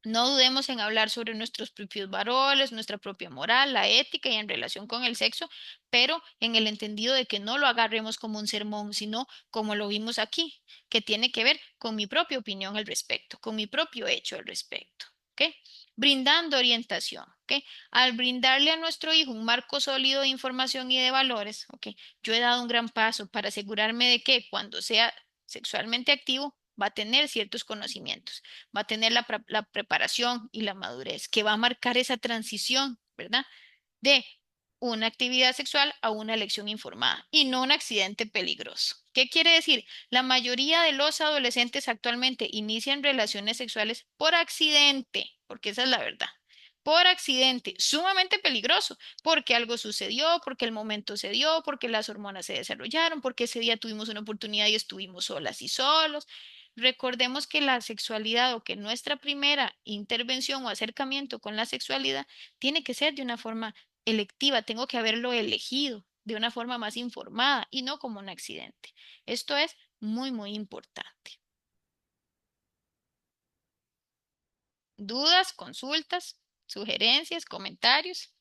No dudemos en hablar sobre nuestros propios valores, nuestra propia moral, la ética y en relación con el sexo, pero en el entendido de que no lo agarremos como un sermón, sino como lo vimos aquí, que tiene que ver con mi propia opinión al respecto, con mi propio hecho al respecto. ¿Ok? Brindando orientación. ¿Ok? Al brindarle a nuestro hijo un marco sólido de información y de valores, ¿ok? Yo he dado un gran paso para asegurarme de que cuando sea sexualmente activo, va a tener ciertos conocimientos, va a tener la preparación y la madurez, que va a marcar esa transición, ¿verdad? De una actividad sexual a una elección informada y no un accidente peligroso. ¿Qué quiere decir? La mayoría de los adolescentes actualmente inician relaciones sexuales por accidente, porque esa es la verdad. Por accidente, sumamente peligroso, porque algo sucedió, porque el momento se dio, porque las hormonas se desarrollaron, porque ese día tuvimos una oportunidad y estuvimos solas y solos. Recordemos que la sexualidad o que nuestra primera intervención o acercamiento con la sexualidad tiene que ser de una forma electiva, tengo que haberlo elegido de una forma más informada y no como un accidente. Esto es muy, muy importante. ¿Dudas, consultas, sugerencias, comentarios?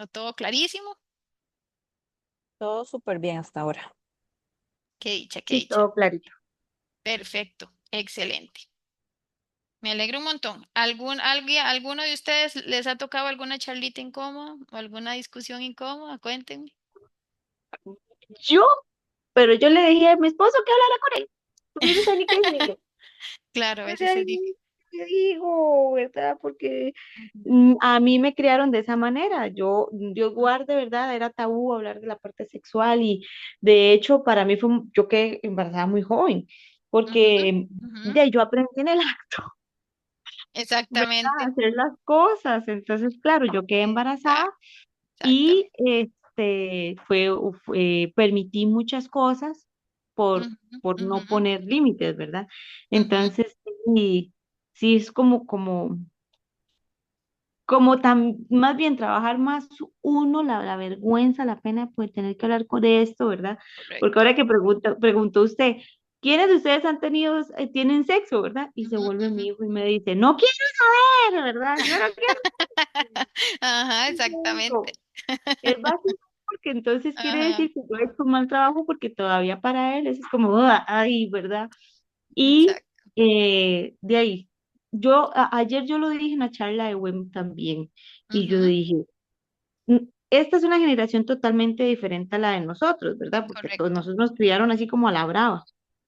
¿O todo clarísimo? Todo súper bien hasta ahora. Qué dicha, qué Sí, dicha. todo clarito. Perfecto, excelente. Me alegro un montón. ¿Alguno de ustedes les ha tocado alguna charlita incómoda o alguna discusión incómoda? Cuéntenme. Yo, pero yo le dije a mi esposo que hablara con él, porque no sé ni qué decirle. Claro, a O veces sea, es difícil. ¿qué digo, verdad? Porque Ujú, a mí me criaron de esa manera. Yo guarde, ¿verdad? Era tabú hablar de la parte sexual y de hecho para mí yo quedé embarazada muy joven, ujú, porque ujú. de ahí yo aprendí en el acto, ¿verdad? A Exactamente. hacer las cosas. Entonces, claro, yo quedé embarazada Exacto, y exactamente. permití muchas cosas por, Ujú, por no ujú, poner límites, ¿verdad? ujú. Entonces, sí, sí es como más bien trabajar más uno, la vergüenza, la pena de poder tener que hablar de esto, ¿verdad? Porque Correcto. ahora que preguntó usted, ¿quiénes de ustedes tienen sexo, ¿verdad? Y se Ujú, vuelve ujú. mi hijo y me dice, no quiero saber, ¿verdad? Yo no quiero Ajá, exactamente. saber. Es básico porque entonces quiere Ajá, decir que yo he hecho un mal trabajo porque todavía para él eso es como, "Ah, ay, ¿verdad? Y exacto. de ahí, ayer yo lo dije en la charla de WEM también, y yo Ujú, dije, esta es una generación totalmente diferente a la de nosotros, ¿verdad? Porque todos correcto. nosotros nos criaron así como a la brava.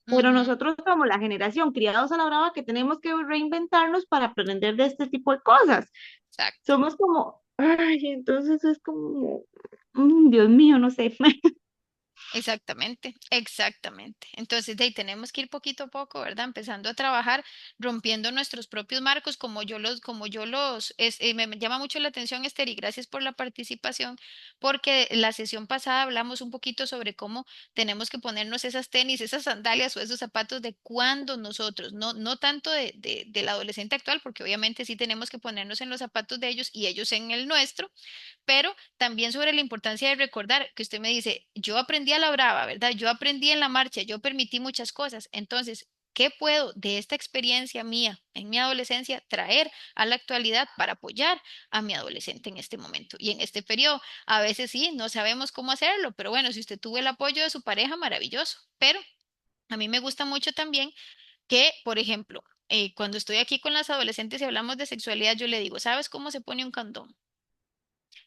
Pero Ujú, nosotros somos la generación criados a la brava que tenemos que reinventarnos para aprender de este tipo de cosas. exacto. Somos como, Ay, entonces es como, Dios mío, no sé. Exactamente, exactamente. Entonces, de ahí tenemos que ir poquito a poco, ¿verdad? Empezando a trabajar, rompiendo nuestros propios marcos, me llama mucho la atención, Esther, y gracias por la participación, porque la sesión pasada hablamos un poquito sobre cómo tenemos que ponernos esas tenis, esas sandalias o esos zapatos de cuando nosotros, no tanto del adolescente actual, porque obviamente sí tenemos que ponernos en los zapatos de ellos y ellos en el nuestro, pero también sobre la importancia de recordar que usted me dice, yo aprendí a la brava, ¿verdad? Yo aprendí en la marcha, yo permití muchas cosas. Entonces, ¿qué puedo de esta experiencia mía en mi adolescencia traer a la actualidad para apoyar a mi adolescente en este momento y en este periodo? A veces sí, no sabemos cómo hacerlo, pero bueno, si usted tuvo el apoyo de su pareja, maravilloso. Pero a mí me gusta mucho también que, por ejemplo, cuando estoy aquí con las adolescentes y hablamos de sexualidad, yo le digo, ¿sabes cómo se pone un condón?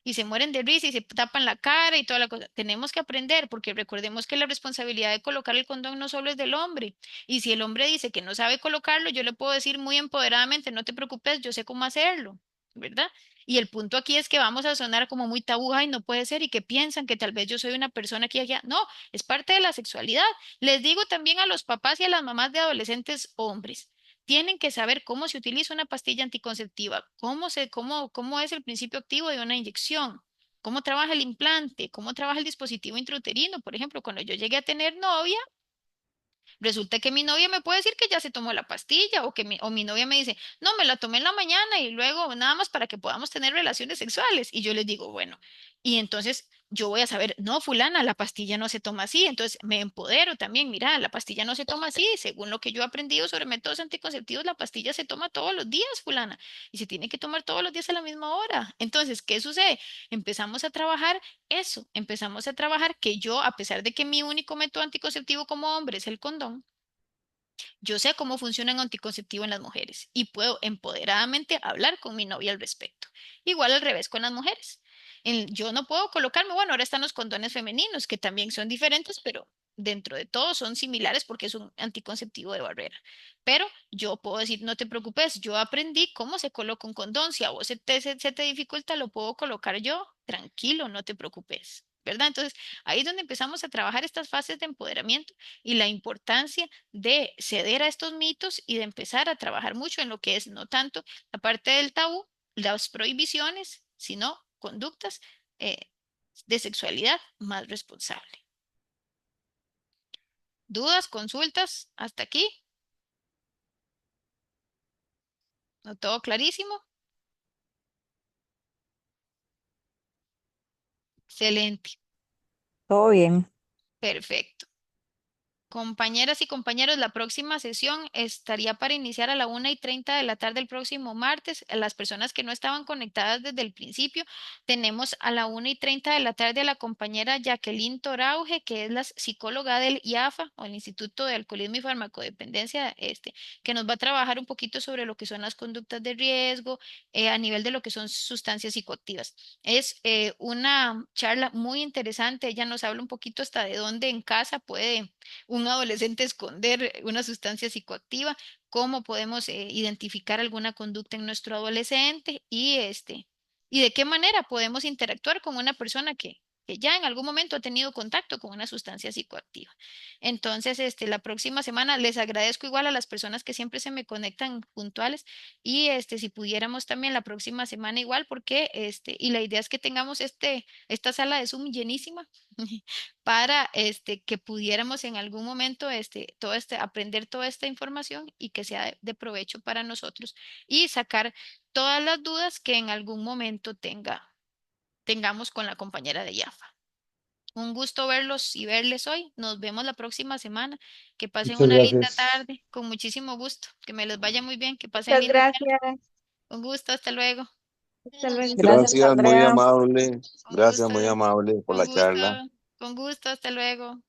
Y se mueren de risa y se tapan la cara y toda la cosa. Tenemos que aprender porque recordemos que la responsabilidad de colocar el condón no solo es del hombre. Y si el hombre dice que no sabe colocarlo, yo le puedo decir muy empoderadamente, no te preocupes, yo sé cómo hacerlo, ¿verdad? Y el punto aquí es que vamos a sonar como muy tabú, y no puede ser, y que piensan que tal vez yo soy una persona aquí y allá. No, es parte de la sexualidad. Les digo también a los papás y a las mamás de adolescentes hombres. Tienen que saber cómo se utiliza una pastilla anticonceptiva, cómo es el principio activo de una inyección, cómo trabaja el implante, cómo trabaja el dispositivo intrauterino. Por ejemplo, cuando yo llegué a tener novia, resulta que mi novia me puede decir que ya se tomó la pastilla o mi novia me dice, no, me la tomé en la mañana y luego nada más para que podamos tener relaciones sexuales. Y yo les digo, bueno, y entonces yo voy a saber, no, fulana, la pastilla no se toma así. Entonces me empodero también, mira, la pastilla no se toma así. Según lo que yo he aprendido sobre métodos anticonceptivos, la pastilla se toma todos los días, fulana, y se tiene que tomar todos los días a la misma hora. Entonces, ¿qué sucede? Empezamos a trabajar eso, empezamos a trabajar que yo, a pesar de que mi único método anticonceptivo como hombre es el condón, yo sé cómo funciona un anticonceptivo en las mujeres y puedo empoderadamente hablar con mi novia al respecto. Igual al revés con las mujeres. Yo no puedo colocarme, bueno, ahora están los condones femeninos, que también son diferentes, pero dentro de todo son similares porque es un anticonceptivo de barrera. Pero yo puedo decir, no te preocupes, yo aprendí cómo se coloca un condón. Si a vos se te dificulta, lo puedo colocar yo. Tranquilo, no te preocupes. ¿Verdad? Entonces, ahí es donde empezamos a trabajar estas fases de empoderamiento y la importancia de ceder a estos mitos y de empezar a trabajar mucho en lo que es no tanto la parte del tabú, las prohibiciones, sino conductas eh, de sexualidad más responsable. ¿Dudas, consultas? ¿Hasta aquí? ¿No todo clarísimo? Excelente, Todo bien. perfecto. Compañeras y compañeros, la próxima sesión estaría para iniciar a la 1:30 de la tarde el próximo martes. A las personas que no estaban conectadas desde el principio, tenemos a la 1:30 de la tarde a la compañera Jacqueline Torauge, que es la psicóloga del IAFA o el Instituto de Alcoholismo y Farmacodependencia, que nos va a trabajar un poquito sobre lo que son las conductas de riesgo a nivel de lo que son sustancias psicoactivas. Es una charla muy interesante. Ella nos habla un poquito hasta de dónde en casa puede un adolescente esconder una sustancia psicoactiva, cómo podemos identificar alguna conducta en nuestro adolescente y de qué manera podemos interactuar con una persona que ya en algún momento ha tenido contacto con una sustancia psicoactiva. Entonces, la próxima semana les agradezco igual a las personas que siempre se me conectan puntuales y si pudiéramos también la próxima semana igual, porque y la idea es que tengamos esta sala de Zoom llenísima para que pudiéramos en algún momento aprender toda esta información y que sea de provecho para nosotros y sacar todas las dudas que en algún momento tengamos con la compañera de Yafa. Un gusto verlos y verles hoy. Nos vemos la próxima semana. Que pasen Muchas una linda gracias. tarde, con muchísimo gusto. Que me les vaya muy bien, que pasen Muchas linda tarde. gracias. Un gusto, hasta luego. Hasta luego. Gracias, Gracias, muy Andrea. amable. Un Gracias, gusto, muy amable por con la gusto, charla. con gusto, hasta luego.